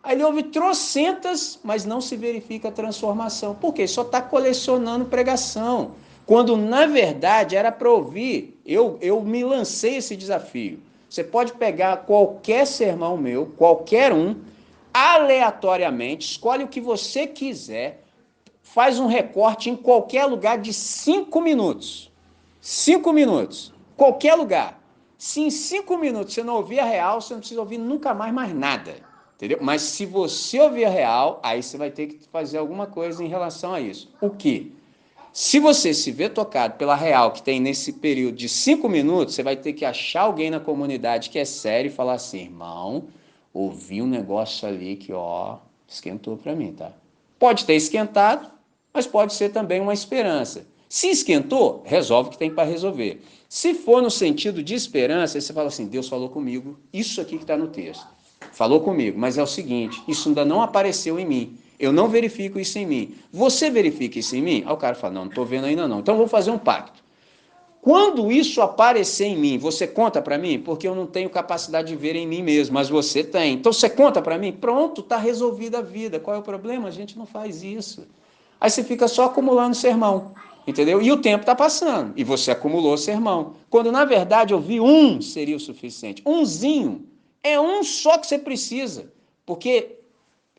Aí ele ouve trocentas, mas não se verifica a transformação. Por quê? Só está colecionando pregação. Quando, na verdade, era para ouvir. Eu me lancei esse desafio. Você pode pegar qualquer sermão meu, qualquer um, aleatoriamente, escolhe o que você quiser, faz um recorte em qualquer lugar de 5 minutos. 5 minutos. Qualquer lugar. Se em 5 minutos você não ouvir a real, você não precisa ouvir nunca mais nada. Entendeu? Mas se você ouvir a real, aí você vai ter que fazer alguma coisa em relação a isso. O quê? Se você se vê tocado pela real que tem nesse período de 5 minutos, você vai ter que achar alguém na comunidade que é sério e falar assim: irmão, ouvi um negócio ali que, ó, esquentou para mim, tá? Pode ter esquentado, mas pode ser também uma esperança. Se esquentou, resolve o que tem para resolver. Se for no sentido de esperança, aí você fala assim: Deus falou comigo, isso aqui que está no texto. Falou comigo, mas é o seguinte: isso ainda não apareceu em mim. Eu não verifico isso em mim. Você verifica isso em mim? Aí o cara fala: não, não estou vendo ainda não. Então vou fazer um pacto. Quando isso aparecer em mim, você conta para mim? Porque eu não tenho capacidade de ver em mim mesmo, mas você tem. Então você conta para mim? Pronto, está resolvida a vida. Qual é o problema? A gente não faz isso. Aí você fica só acumulando sermão, entendeu? E o tempo está passando, e você acumulou sermão. Quando na verdade eu vi um seria o suficiente. Umzinho. É um só que você precisa. Porque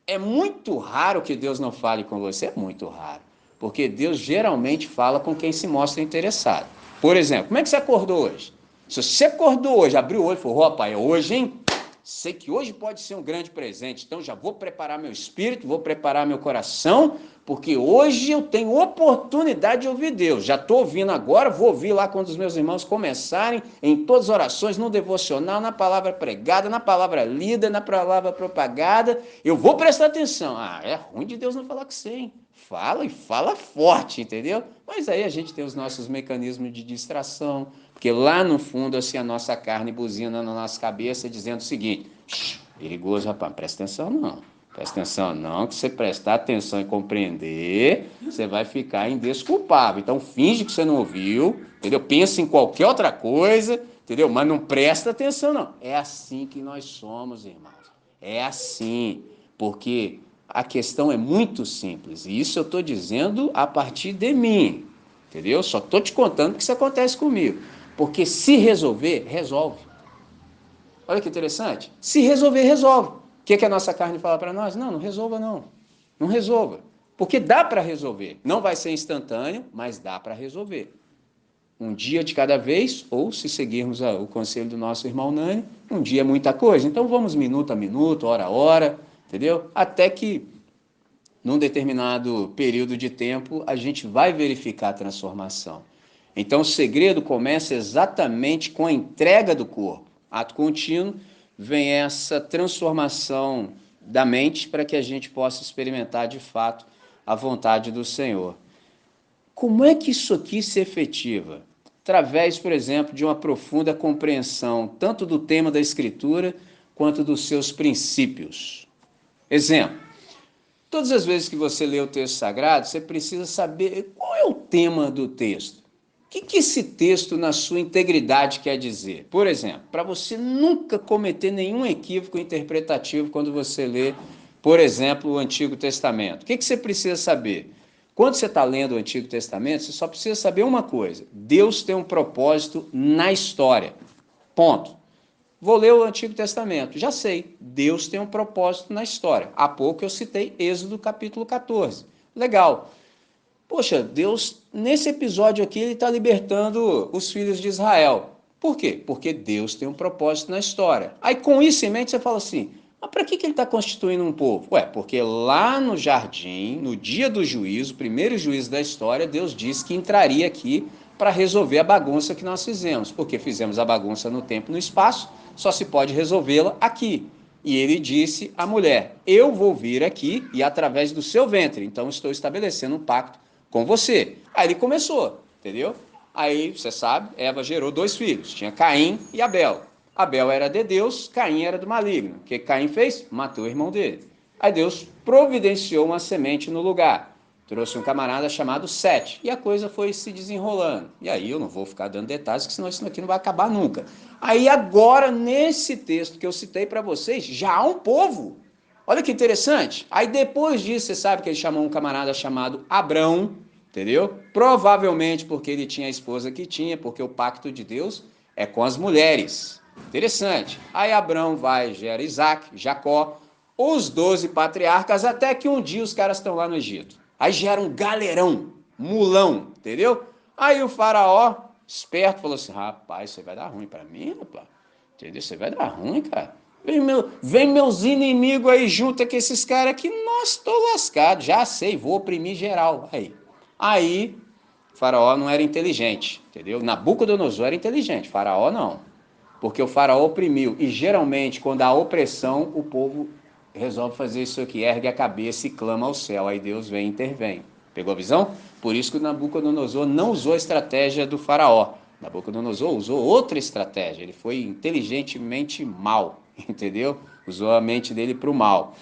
é muito raro que Deus não fale com você, é muito raro. Porque Deus geralmente fala com quem se mostra interessado. Por exemplo, como é que você acordou hoje? Se você acordou hoje, abriu o olho e falou: ó, pai, é hoje, hein? Sei que hoje pode ser um grande presente, então já vou preparar meu espírito, vou preparar meu coração, porque hoje eu tenho oportunidade de ouvir Deus. Já estou ouvindo agora, vou ouvir lá quando os meus irmãos começarem, em todas as orações, no devocional, na palavra pregada, na palavra lida, na palavra propagada. Eu vou prestar atenção. Ah, é ruim de Deus não falar com você, hein? Fala e fala forte, entendeu? Mas aí a gente tem os nossos mecanismos de distração, porque lá no fundo, assim, a nossa carne buzina na nossa cabeça dizendo o seguinte: perigoso, rapaz, presta atenção não. Presta atenção não, que você prestar atenção e compreender, você vai ficar indesculpável. Então finge que você não ouviu, entendeu? Pensa em qualquer outra coisa, entendeu? Mas não presta atenção não. É assim que nós somos, irmãos. É assim, porque a questão é muito simples. E isso eu estou dizendo a partir de mim, entendeu? Só estou te contando que isso acontece comigo. Porque se resolver, resolve. Olha que interessante. Se resolver, resolve. O que a nossa carne fala para nós? Não, não resolva não. Não resolva. Porque dá para resolver. Não vai ser instantâneo, mas dá para resolver. Um dia de cada vez, ou se seguirmos o conselho do nosso irmão Nani, um dia é muita coisa. Então vamos minuto a minuto, hora a hora, entendeu? Até que num determinado período de tempo, a gente vai verificar a transformação. Então, o segredo começa exatamente com a entrega do corpo. Ato contínuo, vem essa transformação da mente para que a gente possa experimentar de fato a vontade do Senhor. Como é que isso aqui se efetiva? Através, por exemplo, de uma profunda compreensão tanto do tema da Escritura quanto dos seus princípios. Exemplo: todas as vezes que você lê o texto sagrado, você precisa saber qual é o tema do texto. O que esse texto, na sua integridade, quer dizer? Por exemplo, para você nunca cometer nenhum equívoco interpretativo quando você lê, por exemplo, o Antigo Testamento. O que você precisa saber? Quando você está lendo o Antigo Testamento, você só precisa saber uma coisa: Deus tem um propósito na história. Ponto. Vou ler o Antigo Testamento. Já sei, Deus tem um propósito na história. Há pouco eu citei Êxodo capítulo 14. Legal. Poxa, Deus, nesse episódio aqui, ele está libertando os filhos de Israel. Por quê? Porque Deus tem um propósito na história. Aí, com isso em mente, você fala assim, mas para que ele está constituindo um povo? Ué, porque lá no jardim, no dia do juízo, o primeiro juízo da história, Deus disse que entraria aqui para resolver a bagunça que nós fizemos. Porque fizemos a bagunça no tempo e no espaço, só se pode resolvê-la aqui. E ele disse à mulher, eu vou vir aqui e através do seu ventre, então estou estabelecendo um pacto com você. Aí ele começou, entendeu? Aí, você sabe, Eva gerou 2 filhos, tinha Caim e Abel. Abel era de Deus, Caim era do maligno. O que Caim fez? Matou o irmão dele. Aí Deus providenciou uma semente no lugar. Trouxe um camarada chamado Sete. E a coisa foi se desenrolando. E aí eu não vou ficar dando detalhes, porque senão isso aqui não vai acabar nunca. Aí agora, nesse texto que eu citei para vocês, já há um povo. Olha que interessante. Aí depois disso, você sabe que ele chamou um camarada chamado Abrão, entendeu? Provavelmente porque ele tinha a esposa que tinha, porque o pacto de Deus é com as mulheres. Interessante. Aí Abrão vai, gera Isaac, Jacó, os 12 patriarcas, até que um dia os caras estão lá no Egito. Aí gera um galerão, mulão, entendeu? Aí o faraó, esperto, falou assim, rapaz, isso vai dar ruim para mim, rapaz. Entendeu? Isso vai dar ruim, cara. Vem meus inimigos aí junto com esses caras aqui, nossa, tô lascado, já sei, vou oprimir geral. Aí, Faraó não era inteligente, entendeu? Nabucodonosor era inteligente, Faraó não. Porque o Faraó oprimiu. E geralmente, quando há opressão, o povo resolve fazer isso aqui, ergue a cabeça e clama ao céu. Aí Deus vem e intervém. Pegou a visão? Por isso que o Nabucodonosor não usou a estratégia do Faraó. Nabucodonosor usou outra estratégia. Ele foi inteligentemente mal, entendeu? Usou a mente dele para o mal.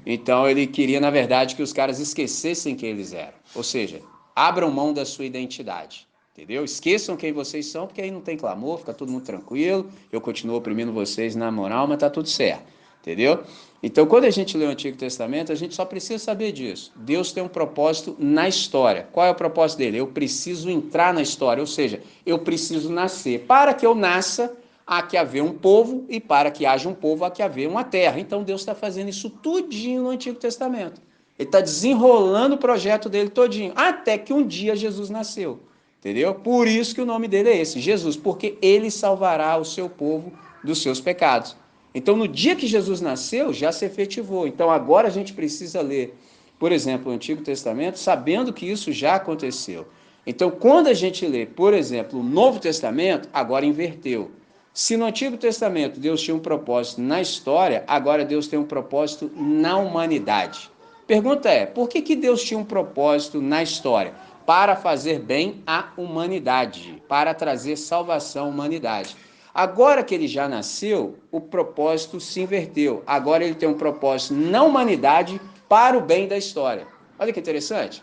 Então ele queria, na verdade, que os caras esquecessem quem eles eram. Ou seja, abram mão da sua identidade. Entendeu? Esqueçam quem vocês são, porque aí não tem clamor, fica todo mundo tranquilo, eu continuo oprimindo vocês na moral, mas tá tudo certo. Entendeu? Então, quando a gente lê o Antigo Testamento, a gente só precisa saber disso. Deus tem um propósito na história. Qual é o propósito dele? Eu preciso entrar na história, ou seja, eu preciso nascer. Para que eu nasça, há que haver um povo, e para que haja um povo, há que haver uma terra. Então, Deus está fazendo isso tudinho no Antigo Testamento. Ele está desenrolando o projeto dele todinho, até que um dia Jesus nasceu. Entendeu? Por isso que o nome dele é esse, Jesus, porque ele salvará o seu povo dos seus pecados. Então, no dia que Jesus nasceu, já se efetivou. Então, agora a gente precisa ler, por exemplo, o Antigo Testamento, sabendo que isso já aconteceu. Então, quando a gente lê, por exemplo, o Novo Testamento, agora inverteu. Se no Antigo Testamento Deus tinha um propósito na história, agora Deus tem um propósito na humanidade. Pergunta é, por que Deus tinha um propósito na história? Para fazer bem à humanidade, para trazer salvação à humanidade. Agora que ele já nasceu, o propósito se inverteu. Agora ele tem um propósito na humanidade para o bem da história. Olha que interessante.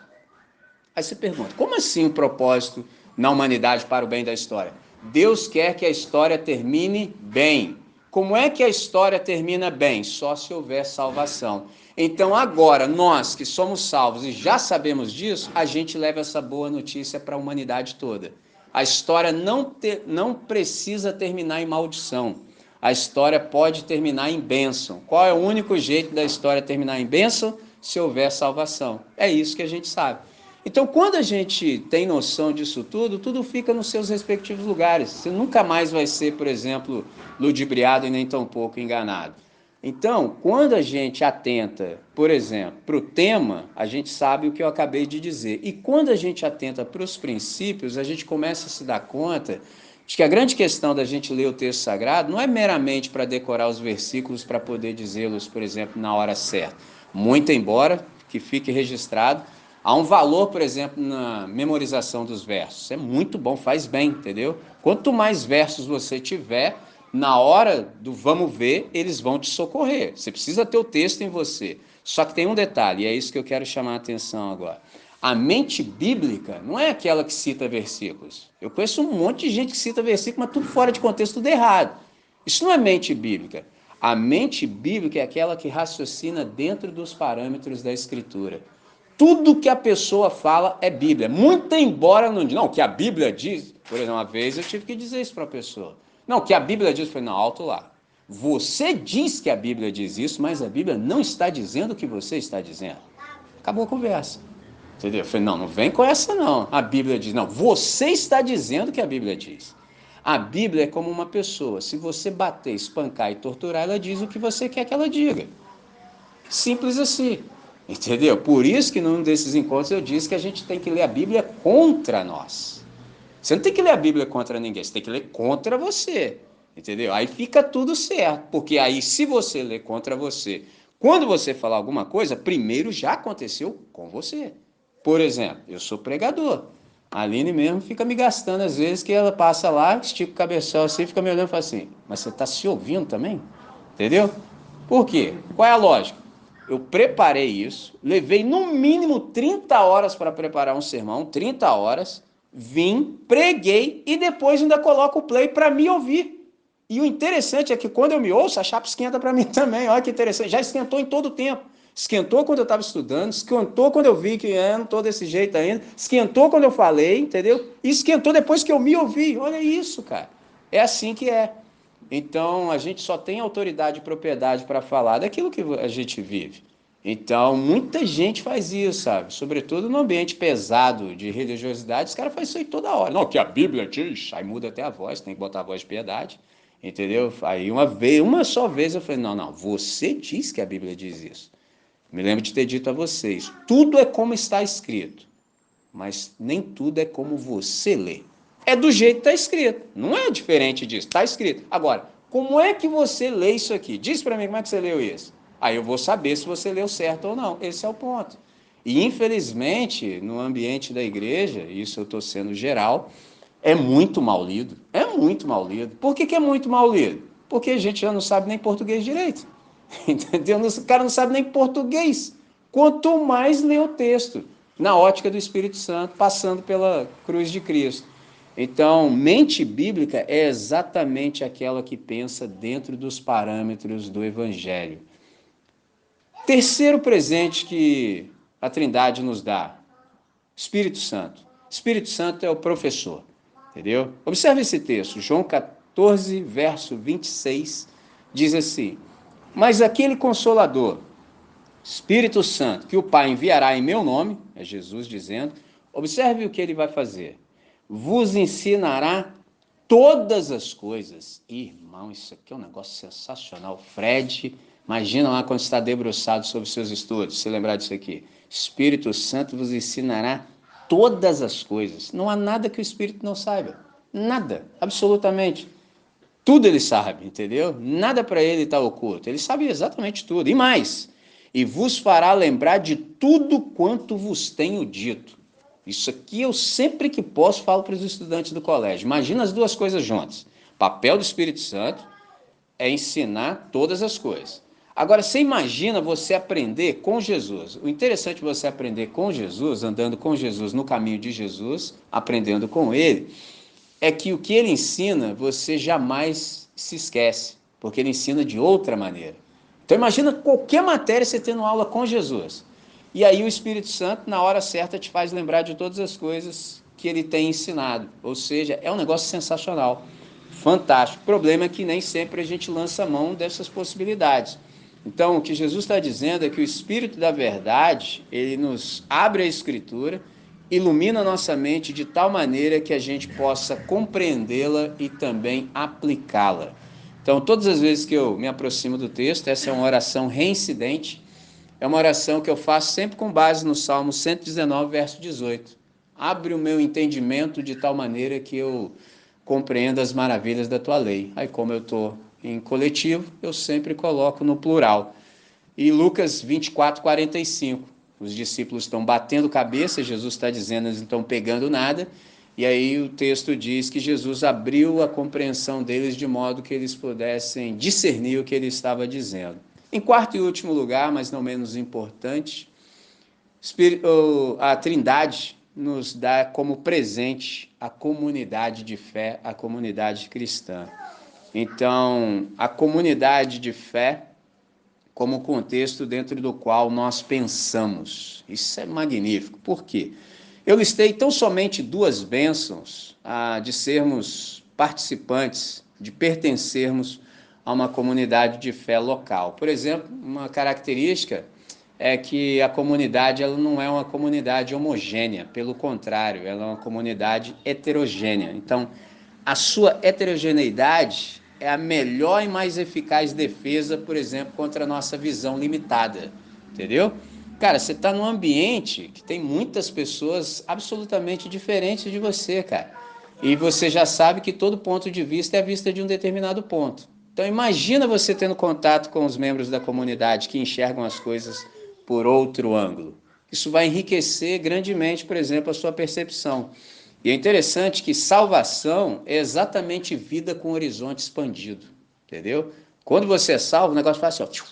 Aí você pergunta, como assim um propósito na humanidade para o bem da história? Deus quer que a história termine bem. Como é que a história termina bem? Só se houver salvação. Então agora, nós que somos salvos e já sabemos disso, a gente leva essa boa notícia para a humanidade toda. A história não precisa terminar em maldição. A história pode terminar em bênção. Qual é o único jeito da história terminar em bênção? Se houver salvação. É isso que a gente sabe. Então, quando a gente tem noção disso tudo, tudo fica nos seus respectivos lugares. Você nunca mais vai ser, por exemplo, ludibriado e nem tampouco enganado. Então, quando a gente atenta, por exemplo, para o tema, a gente sabe o que eu acabei de dizer. E quando a gente atenta para os princípios, a gente começa a se dar conta de que a grande questão da gente ler o texto sagrado não é meramente para decorar os versículos para poder dizê-los, por exemplo, na hora certa. Muito embora que fique registrado, há um valor, por exemplo, na memorização dos versos. É muito bom, faz bem, entendeu? Quanto mais versos você tiver, na hora do vamos ver, eles vão te socorrer. Você precisa ter o texto em você. Só que tem um detalhe, e é isso que eu quero chamar a atenção agora. A mente bíblica não é aquela que cita versículos. Eu conheço um monte de gente que cita versículos, mas tudo fora de contexto, tudo errado. Isso não é mente bíblica. A mente bíblica é aquela que raciocina dentro dos parâmetros da Escritura. Tudo que a pessoa fala é Bíblia. Muito embora não, que a Bíblia diz. Por exemplo, uma vez eu tive que dizer isso para a pessoa. Não, que a Bíblia diz. Eu falei, não, alto lá. Você diz que a Bíblia diz isso, mas a Bíblia não está dizendo o que você está dizendo. Acabou a conversa. Entendeu? Eu falei, não vem com essa não. A Bíblia diz, não, você está dizendo que a Bíblia diz. A Bíblia é como uma pessoa. Se você bater, espancar e torturar, ela diz o que você quer que ela diga. Simples assim. Entendeu? Por isso que num desses encontros eu disse que a gente tem que ler a Bíblia contra nós. Você não tem que ler a Bíblia contra ninguém, você tem que ler contra você. Entendeu? Aí fica tudo certo. Porque aí, se você ler contra você, quando você falar alguma coisa, primeiro já aconteceu com você. Por exemplo, eu sou pregador. A Aline mesmo fica me gastando às vezes, que ela passa lá, estica o cabeção assim, fica me olhando e fala assim, mas você está se ouvindo também? Entendeu? Por quê? Qual é a lógica? Eu preparei isso, levei no mínimo 30 horas para preparar um sermão, 30 horas, vim, preguei e depois ainda coloco o play para me ouvir. E o interessante é que quando eu me ouço, a chapa esquenta para mim também. Olha que interessante, já esquentou em todo o tempo. Esquentou quando eu estava estudando, esquentou quando eu vi que não estou desse jeito ainda, esquentou quando eu falei, entendeu? E esquentou depois que eu me ouvi. Olha isso, cara. É assim que é. Então, a gente só tem autoridade e propriedade para falar daquilo que a gente vive. Então, muita gente faz isso, sabe? Sobretudo no ambiente pesado de religiosidade, os caras fazem isso aí toda hora. Não, que a Bíblia diz, aí muda até a voz, tem que botar a voz de piedade, entendeu? Aí uma só vez eu falei, não, você diz que a Bíblia diz isso. Me lembro de ter dito a vocês, tudo é como está escrito, mas nem tudo é como você lê. É do jeito que está escrito, não é diferente disso, está escrito. Agora, como é que você lê isso aqui? Diz para mim como é que você leu isso. Aí eu vou saber se você leu certo ou não, esse é o ponto. E infelizmente, no ambiente da igreja, isso eu estou sendo geral, é muito mal lido, é muito mal lido. Por que é muito mal lido? Porque a gente já não sabe nem português direito, entendeu? O cara não sabe nem português, quanto mais lê o texto, na ótica do Espírito Santo, passando pela cruz de Cristo. Então, mente bíblica é exatamente aquela que pensa dentro dos parâmetros do Evangelho. Terceiro presente que a Trindade nos dá, Espírito Santo. Espírito Santo é o professor, entendeu? Observe esse texto, João 14, verso 26, diz assim, mas aquele Consolador, Espírito Santo, que o Pai enviará em meu nome, é Jesus dizendo, observe o que ele vai fazer, vos ensinará todas as coisas. Irmão, isso aqui é um negócio sensacional. Fred, imagina lá quando está debruçado sobre seus estudos, se lembrar disso aqui. Espírito Santo vos ensinará todas as coisas. Não há nada que o Espírito não saiba. Nada, absolutamente. Tudo ele sabe, entendeu? Nada para ele está oculto. Ele sabe exatamente tudo. E mais, e vos fará lembrar de tudo quanto vos tenho dito. Isso aqui eu sempre que posso falo para os estudantes do colégio. Imagina as duas coisas juntas. O papel do Espírito Santo é ensinar todas as coisas. Agora, você imagina você aprender com Jesus. O interessante de você aprender com Jesus, andando com Jesus, no caminho de Jesus, aprendendo com ele, é que o que ele ensina, você jamais se esquece, porque ele ensina de outra maneira. Então imagina qualquer matéria você tendo aula com Jesus. E aí o Espírito Santo, na hora certa, te faz lembrar de todas as coisas que ele tem ensinado. Ou seja, é um negócio sensacional, fantástico. O problema é que nem sempre a gente lança mão dessas possibilidades. Então, o que Jesus está dizendo é que o Espírito da verdade, ele nos abre a Escritura, ilumina a nossa mente de tal maneira que a gente possa compreendê-la e também aplicá-la. Então, todas as vezes que eu me aproximo do texto, essa é uma oração reincidente, é uma oração que eu faço sempre com base no Salmo 119, verso 18. Abre o meu entendimento de tal maneira que eu compreenda as maravilhas da tua lei. Aí, como eu estou em coletivo, eu sempre coloco no plural. E Lucas 24, 45. Os discípulos estão batendo cabeça, Jesus está dizendo, eles não estão pegando nada, e aí o texto diz que Jesus abriu a compreensão deles de modo que eles pudessem discernir o que ele estava dizendo. Em quarto e último lugar, mas não menos importante, a Trindade nos dá como presente a comunidade de fé, a comunidade cristã. Então, a comunidade de fé como contexto dentro do qual nós pensamos. Isso é magnífico. Por quê? Eu listei tão somente duas bênçãos de sermos participantes, de pertencermos a uma comunidade de fé local. Por exemplo, uma característica é que a comunidade ela não é uma comunidade homogênea, pelo contrário, ela é uma comunidade heterogênea. Então, a sua heterogeneidade é a melhor e mais eficaz defesa, por exemplo, contra a nossa visão limitada, entendeu? Cara, você está num ambiente que tem muitas pessoas absolutamente diferentes de você, cara. E você já sabe que todo ponto de vista é a vista de um determinado ponto. Então imagina você tendo contato com os membros da comunidade que enxergam as coisas por outro ângulo. Isso vai enriquecer grandemente, por exemplo, a sua percepção. E é interessante que salvação é exatamente vida com horizonte expandido, entendeu? Quando você é salvo, o negócio faz assim, ó,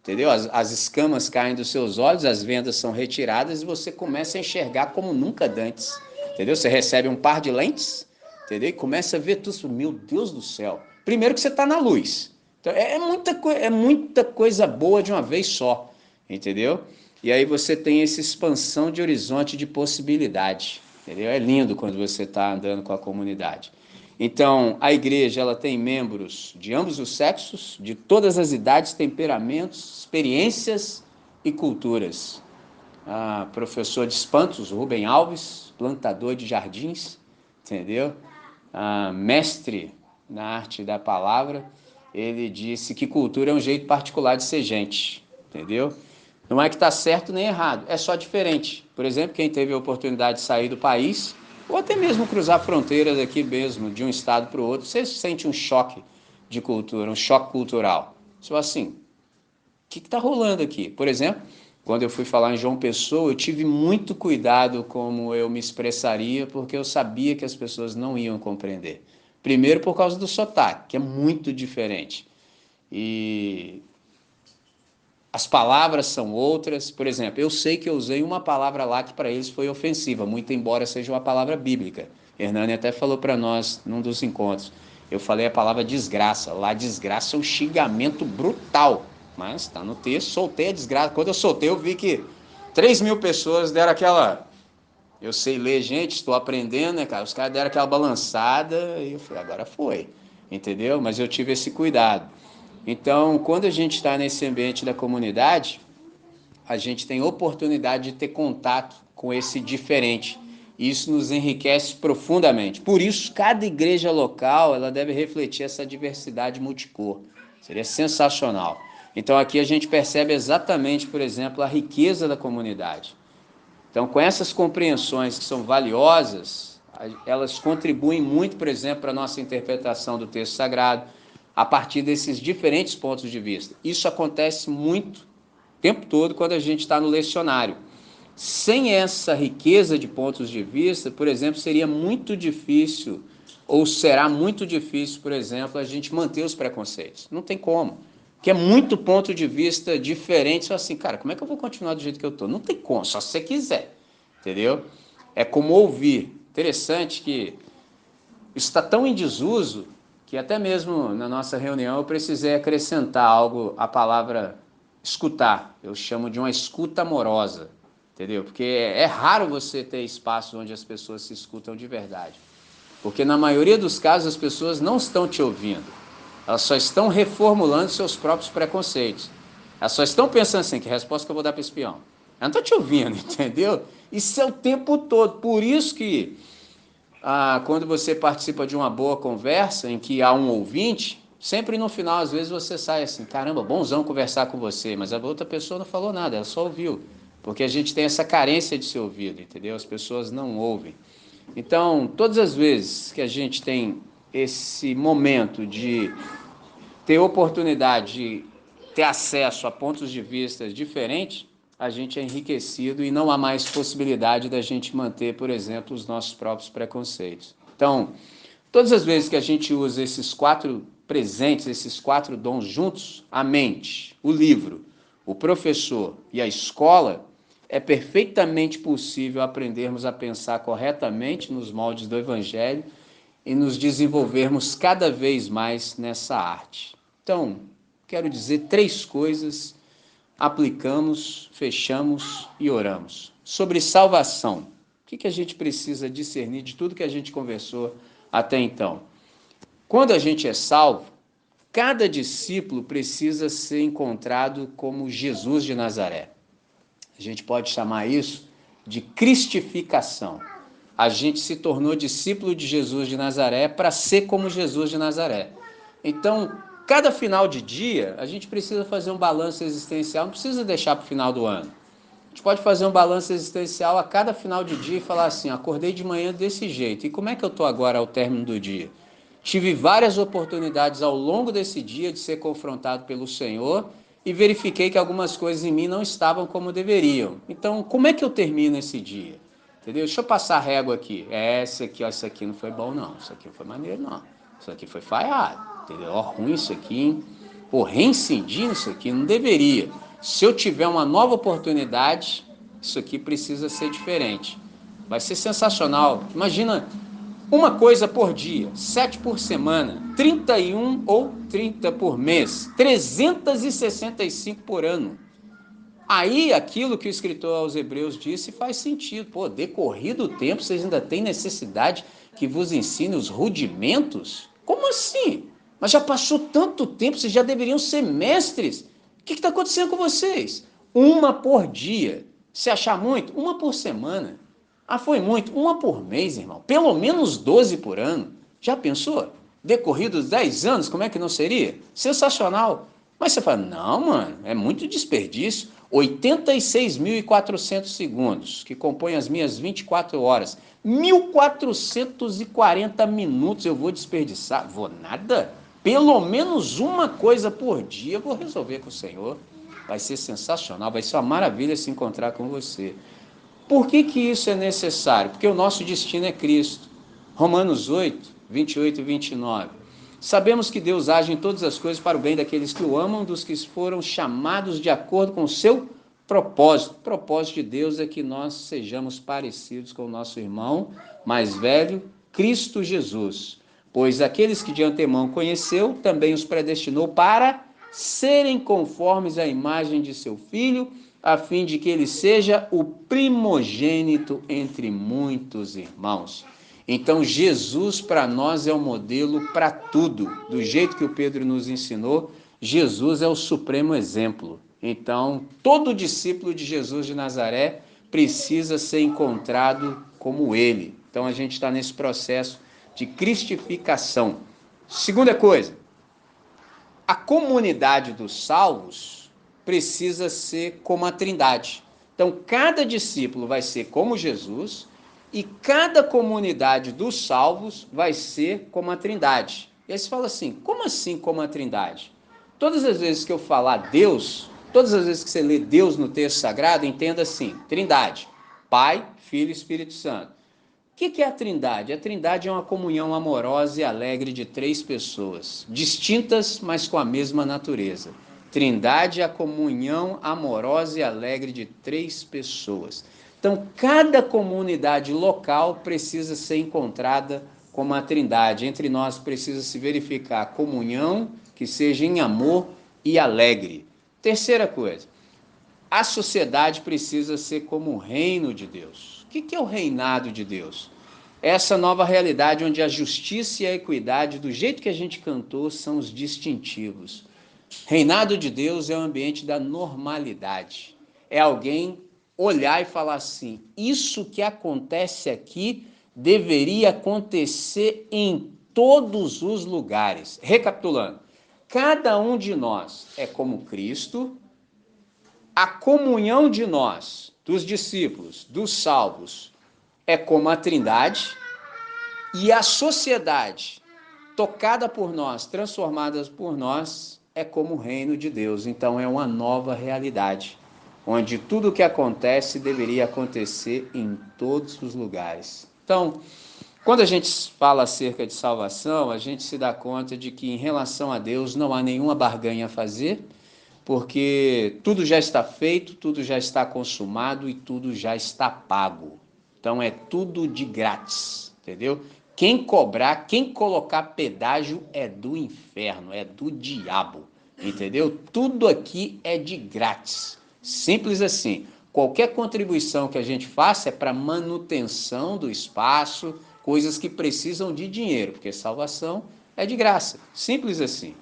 entendeu? As escamas caem dos seus olhos, as vendas são retiradas e você começa a enxergar como nunca antes, entendeu? Você recebe um par de lentes, entendeu? E começa a ver tudo, meu Deus do céu. Primeiro que você está na luz. Então, é muita coisa boa de uma vez só, entendeu? E aí você tem essa expansão de horizonte de possibilidade, entendeu? É lindo quando você está andando com a comunidade. Então, a igreja ela tem membros de ambos os sexos, de todas as idades, temperamentos, experiências e culturas. Professor de espantos, Rubem Alves, plantador de jardins, entendeu? Mestre na arte da palavra, ele disse que cultura é um jeito particular de ser gente, entendeu? Não é que está certo nem errado, é só diferente. Por exemplo, quem teve a oportunidade de sair do país, ou até mesmo cruzar fronteiras aqui mesmo, de um estado para o outro, você sente um choque de cultura, um choque cultural. Você fala assim, o que está rolando aqui? Por exemplo, quando eu fui falar em João Pessoa, eu tive muito cuidado como eu me expressaria, porque eu sabia que as pessoas não iam compreender. Primeiro por causa do sotaque, que é muito diferente. E as palavras são outras. Por exemplo, eu sei que eu usei uma palavra lá que para eles foi ofensiva, muito embora seja uma palavra bíblica. Hernani até falou para nós num dos encontros. Eu falei a palavra desgraça. Lá, desgraça é um xingamento brutal. Mas está no texto, soltei a desgraça. Quando eu soltei, eu vi que 3.000 pessoas deram aquela. Eu sei ler, gente, estou aprendendo, né, cara? Os caras deram aquela balançada e eu falei, agora foi. Entendeu? Mas eu tive esse cuidado. Então, quando a gente está nesse ambiente da comunidade, a gente tem oportunidade de ter contato com esse diferente. Isso nos enriquece profundamente. Por isso, cada igreja local ela deve refletir essa diversidade multicor. Seria sensacional. Então, aqui a gente percebe exatamente, por exemplo, a riqueza da comunidade. Então, com essas compreensões que são valiosas, elas contribuem muito, por exemplo, para a nossa interpretação do texto sagrado, a partir desses diferentes pontos de vista. Isso acontece muito, o tempo todo, quando a gente está no lecionário. Sem essa riqueza de pontos de vista, por exemplo, seria muito difícil, ou será muito difícil, por exemplo, a gente manter os preconceitos. Não tem como. Porque é muito ponto de vista diferente. Só assim, cara, como é que eu vou continuar do jeito que eu estou? Não tem como, só se você quiser. Entendeu? É como ouvir. Interessante que isso está tão em desuso que até mesmo na nossa reunião eu precisei acrescentar algo à palavra escutar. Eu chamo de uma escuta amorosa, entendeu? Porque é raro você ter espaços onde as pessoas se escutam de verdade. Porque na maioria dos casos as pessoas não estão te ouvindo. Elas só estão reformulando seus próprios preconceitos. Elas só estão pensando assim, que resposta que eu vou dar para esse espião? Ela não está te ouvindo, entendeu? Isso é o tempo todo. Por isso que quando você participa de uma boa conversa em que há um ouvinte, sempre no final, às vezes, você sai assim, caramba, bonzão conversar com você, mas a outra pessoa não falou nada, ela só ouviu. Porque a gente tem essa carência de ser ouvido, entendeu? As pessoas não ouvem. Então, todas as vezes que a gente tem esse momento de ter oportunidade de ter acesso a pontos de vista diferentes, a gente é enriquecido e não há mais possibilidade da gente manter, por exemplo, os nossos próprios preconceitos. Então, todas as vezes que a gente usa esses 4 presentes, esses 4 dons juntos, a mente, o livro, o professor e a escola, é perfeitamente possível aprendermos a pensar corretamente nos moldes do Evangelho e nos desenvolvermos cada vez mais nessa arte. Então, quero dizer 3 coisas, aplicamos, fechamos e oramos. Sobre salvação, o que a gente precisa discernir de tudo que a gente conversou até então? Quando a gente é salvo, cada discípulo precisa ser encontrado como Jesus de Nazaré. A gente pode chamar isso de cristificação. A gente se tornou discípulo de Jesus de Nazaré para ser como Jesus de Nazaré. Então, cada final de dia, a gente precisa fazer um balanço existencial, não precisa deixar para o final do ano. A gente pode fazer um balanço existencial a cada final de dia e falar assim, acordei de manhã desse jeito, e como é que eu estou agora ao término do dia? Tive várias oportunidades ao longo desse dia de ser confrontado pelo Senhor e verifiquei que algumas coisas em mim não estavam como deveriam. Então, como é que eu termino esse dia? Entendeu? Deixa eu passar a régua aqui. Isso aqui não foi bom, não. Isso aqui não foi maneiro, não. Isso aqui foi falhado. Entendeu? Ó, ruim isso aqui, hein? Pô, reincidir nisso aqui não deveria. Se eu tiver uma nova oportunidade, isso aqui precisa ser diferente. Vai ser sensacional. Imagina uma coisa por dia, 7 por semana, 31 ou 30 por mês, 365 por ano. Aí, aquilo que o escritor aos Hebreus disse faz sentido. Pô, decorrido o tempo, vocês ainda têm necessidade que vos ensine os rudimentos? Como assim? Mas já passou tanto tempo, vocês já deveriam ser mestres. O que está acontecendo com vocês? Uma por dia. Se achar muito, uma por semana. Ah, foi muito? Uma por mês, irmão. Pelo menos 12 por ano. Já pensou? Decorridos 10 anos, como é que não seria? Sensacional. Mas você fala, não, mano, é muito desperdício. 86.400 segundos, que compõem as minhas 24 horas. 1.440 minutos eu vou desperdiçar. Vou nada. Pelo menos uma coisa por dia eu vou resolver com o Senhor. Vai ser sensacional, vai ser uma maravilha se encontrar com você. Por que isso é necessário? Porque o nosso destino é Cristo. Romanos 8, 28 e 29. Sabemos que Deus age em todas as coisas para o bem daqueles que o amam, dos que foram chamados de acordo com o seu propósito. O propósito de Deus é que nós sejamos parecidos com o nosso irmão mais velho, Cristo Jesus. Pois aqueles que de antemão conheceu, também os predestinou para serem conformes à imagem de seu Filho, a fim de que ele seja o primogênito entre muitos irmãos. Então, Jesus para nós é o modelo para tudo. Do jeito que o Pedro nos ensinou, Jesus é o supremo exemplo. Então, todo discípulo de Jesus de Nazaré precisa ser encontrado como ele. Então, a gente está nesse processo de cristificação. Segunda coisa, a comunidade dos salvos precisa ser como a Trindade. Então, cada discípulo vai ser como Jesus e cada comunidade dos salvos vai ser como a Trindade. E aí você fala assim, como assim como a Trindade? Todas as vezes que eu falar Deus, todas as vezes que você lê Deus no texto sagrado, entenda assim, Trindade, Pai, Filho e Espírito Santo. O que é a Trindade? A Trindade é uma comunhão amorosa e alegre de 3 pessoas, distintas, mas com a mesma natureza. Trindade é a comunhão amorosa e alegre de 3 pessoas. Então, cada comunidade local precisa ser encontrada como a Trindade. Entre nós precisa se verificar a comunhão que seja em amor e alegre. Terceira coisa, a sociedade precisa ser como o reino de Deus. O que é o reinado de Deus? Essa nova realidade onde a justiça e a equidade, do jeito que a gente cantou, são os distintivos. Reinado de Deus é o ambiente da normalidade. É alguém olhar e falar assim, isso que acontece aqui deveria acontecer em todos os lugares. Recapitulando, cada um de nós é como Cristo, a comunhão de nós, dos discípulos, dos salvos, é como a Trindade, e a sociedade tocada por nós, transformada por nós, é como o reino de Deus. Então é uma nova realidade, onde tudo o que acontece deveria acontecer em todos os lugares. Então, quando a gente fala acerca de salvação, a gente se dá conta de que em relação a Deus não há nenhuma barganha a fazer, porque tudo já está feito, tudo já está consumado e tudo já está pago. Então é tudo de grátis, entendeu? Quem cobrar, quem colocar pedágio é do inferno, é do diabo, entendeu? Tudo aqui é de grátis, simples assim. Qualquer contribuição que a gente faça é para manutenção do espaço, coisas que precisam de dinheiro, porque salvação é de graça, simples assim.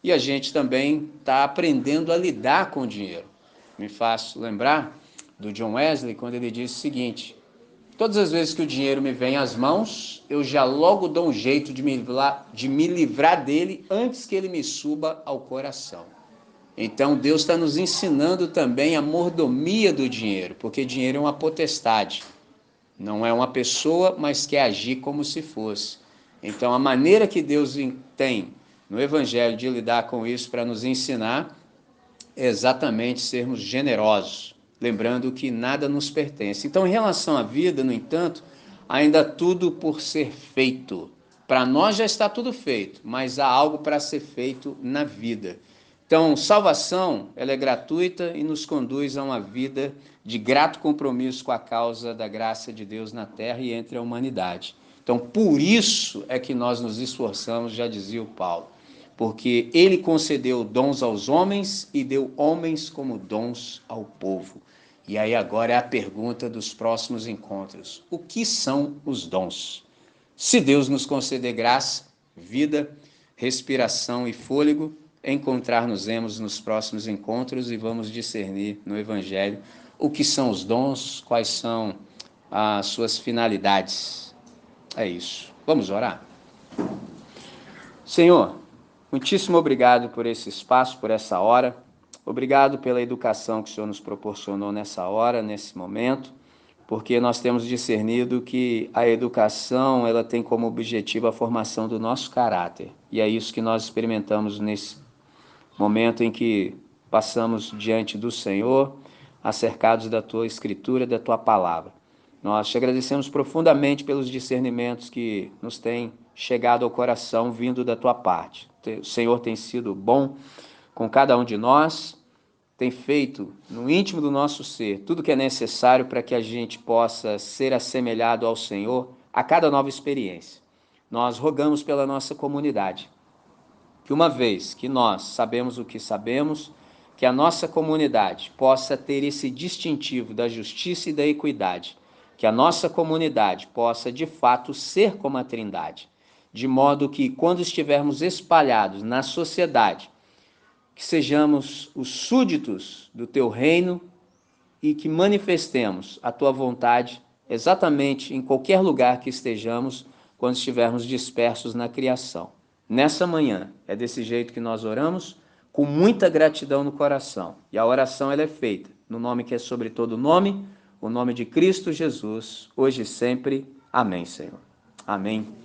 E a gente também está aprendendo a lidar com o dinheiro. Me faço lembrar do John Wesley quando ele disse o seguinte: todas as vezes que o dinheiro me vem às mãos, eu já logo dou um jeito de me livrar dele antes que ele me suba ao coração. Então Deus está nos ensinando também a mordomia do dinheiro, porque dinheiro é uma potestade, não é uma pessoa, mas quer agir como se fosse. Então a maneira que Deus tem no Evangelho de lidar com isso para nos ensinar é exatamente sermos generosos, lembrando que nada nos pertence. Então, em relação à vida, no entanto, ainda tudo por ser feito. Para nós já está tudo feito, mas há algo para ser feito na vida. Então, salvação, ela é gratuita e nos conduz a uma vida de grato compromisso com a causa da graça de Deus na terra e entre a humanidade. Então, por isso é que nós nos esforçamos, já dizia o Paulo, porque ele concedeu dons aos homens e deu homens como dons ao povo. E aí agora é a pergunta dos próximos encontros: o que são os dons? Se Deus nos conceder graça, vida, respiração e fôlego, encontrar-nos-emos nos próximos encontros e vamos discernir no Evangelho o que são os dons, quais são as suas finalidades. É isso. Vamos orar? Senhor, muitíssimo obrigado por esse espaço, por essa hora. Obrigado pela educação que o Senhor nos proporcionou nessa hora, nesse momento, porque nós temos discernido que a educação ela tem como objetivo a formação do nosso caráter. E é isso que nós experimentamos nesse momento em que passamos diante do Senhor, acercados da Tua Escritura, da Tua Palavra. Nós te agradecemos profundamente pelos discernimentos que nos têm chegado ao coração vindo da Tua parte. O Senhor tem sido bom com cada um de nós, tem feito no íntimo do nosso ser tudo que é necessário para que a gente possa ser assemelhado ao Senhor a cada nova experiência. Nós rogamos pela nossa comunidade, que uma vez que nós sabemos o que sabemos, que a nossa comunidade possa ter esse distintivo da justiça e da equidade, que a nossa comunidade possa de fato ser como a Trindade, de modo que quando estivermos espalhados na sociedade, que sejamos os súditos do teu reino e que manifestemos a tua vontade exatamente em qualquer lugar que estejamos quando estivermos dispersos na criação. Nessa manhã, é desse jeito que nós oramos, com muita gratidão no coração. E a oração ela é feita no nome que é sobre todo nome, o nome de Cristo Jesus, hoje e sempre. Amém, Senhor. Amém.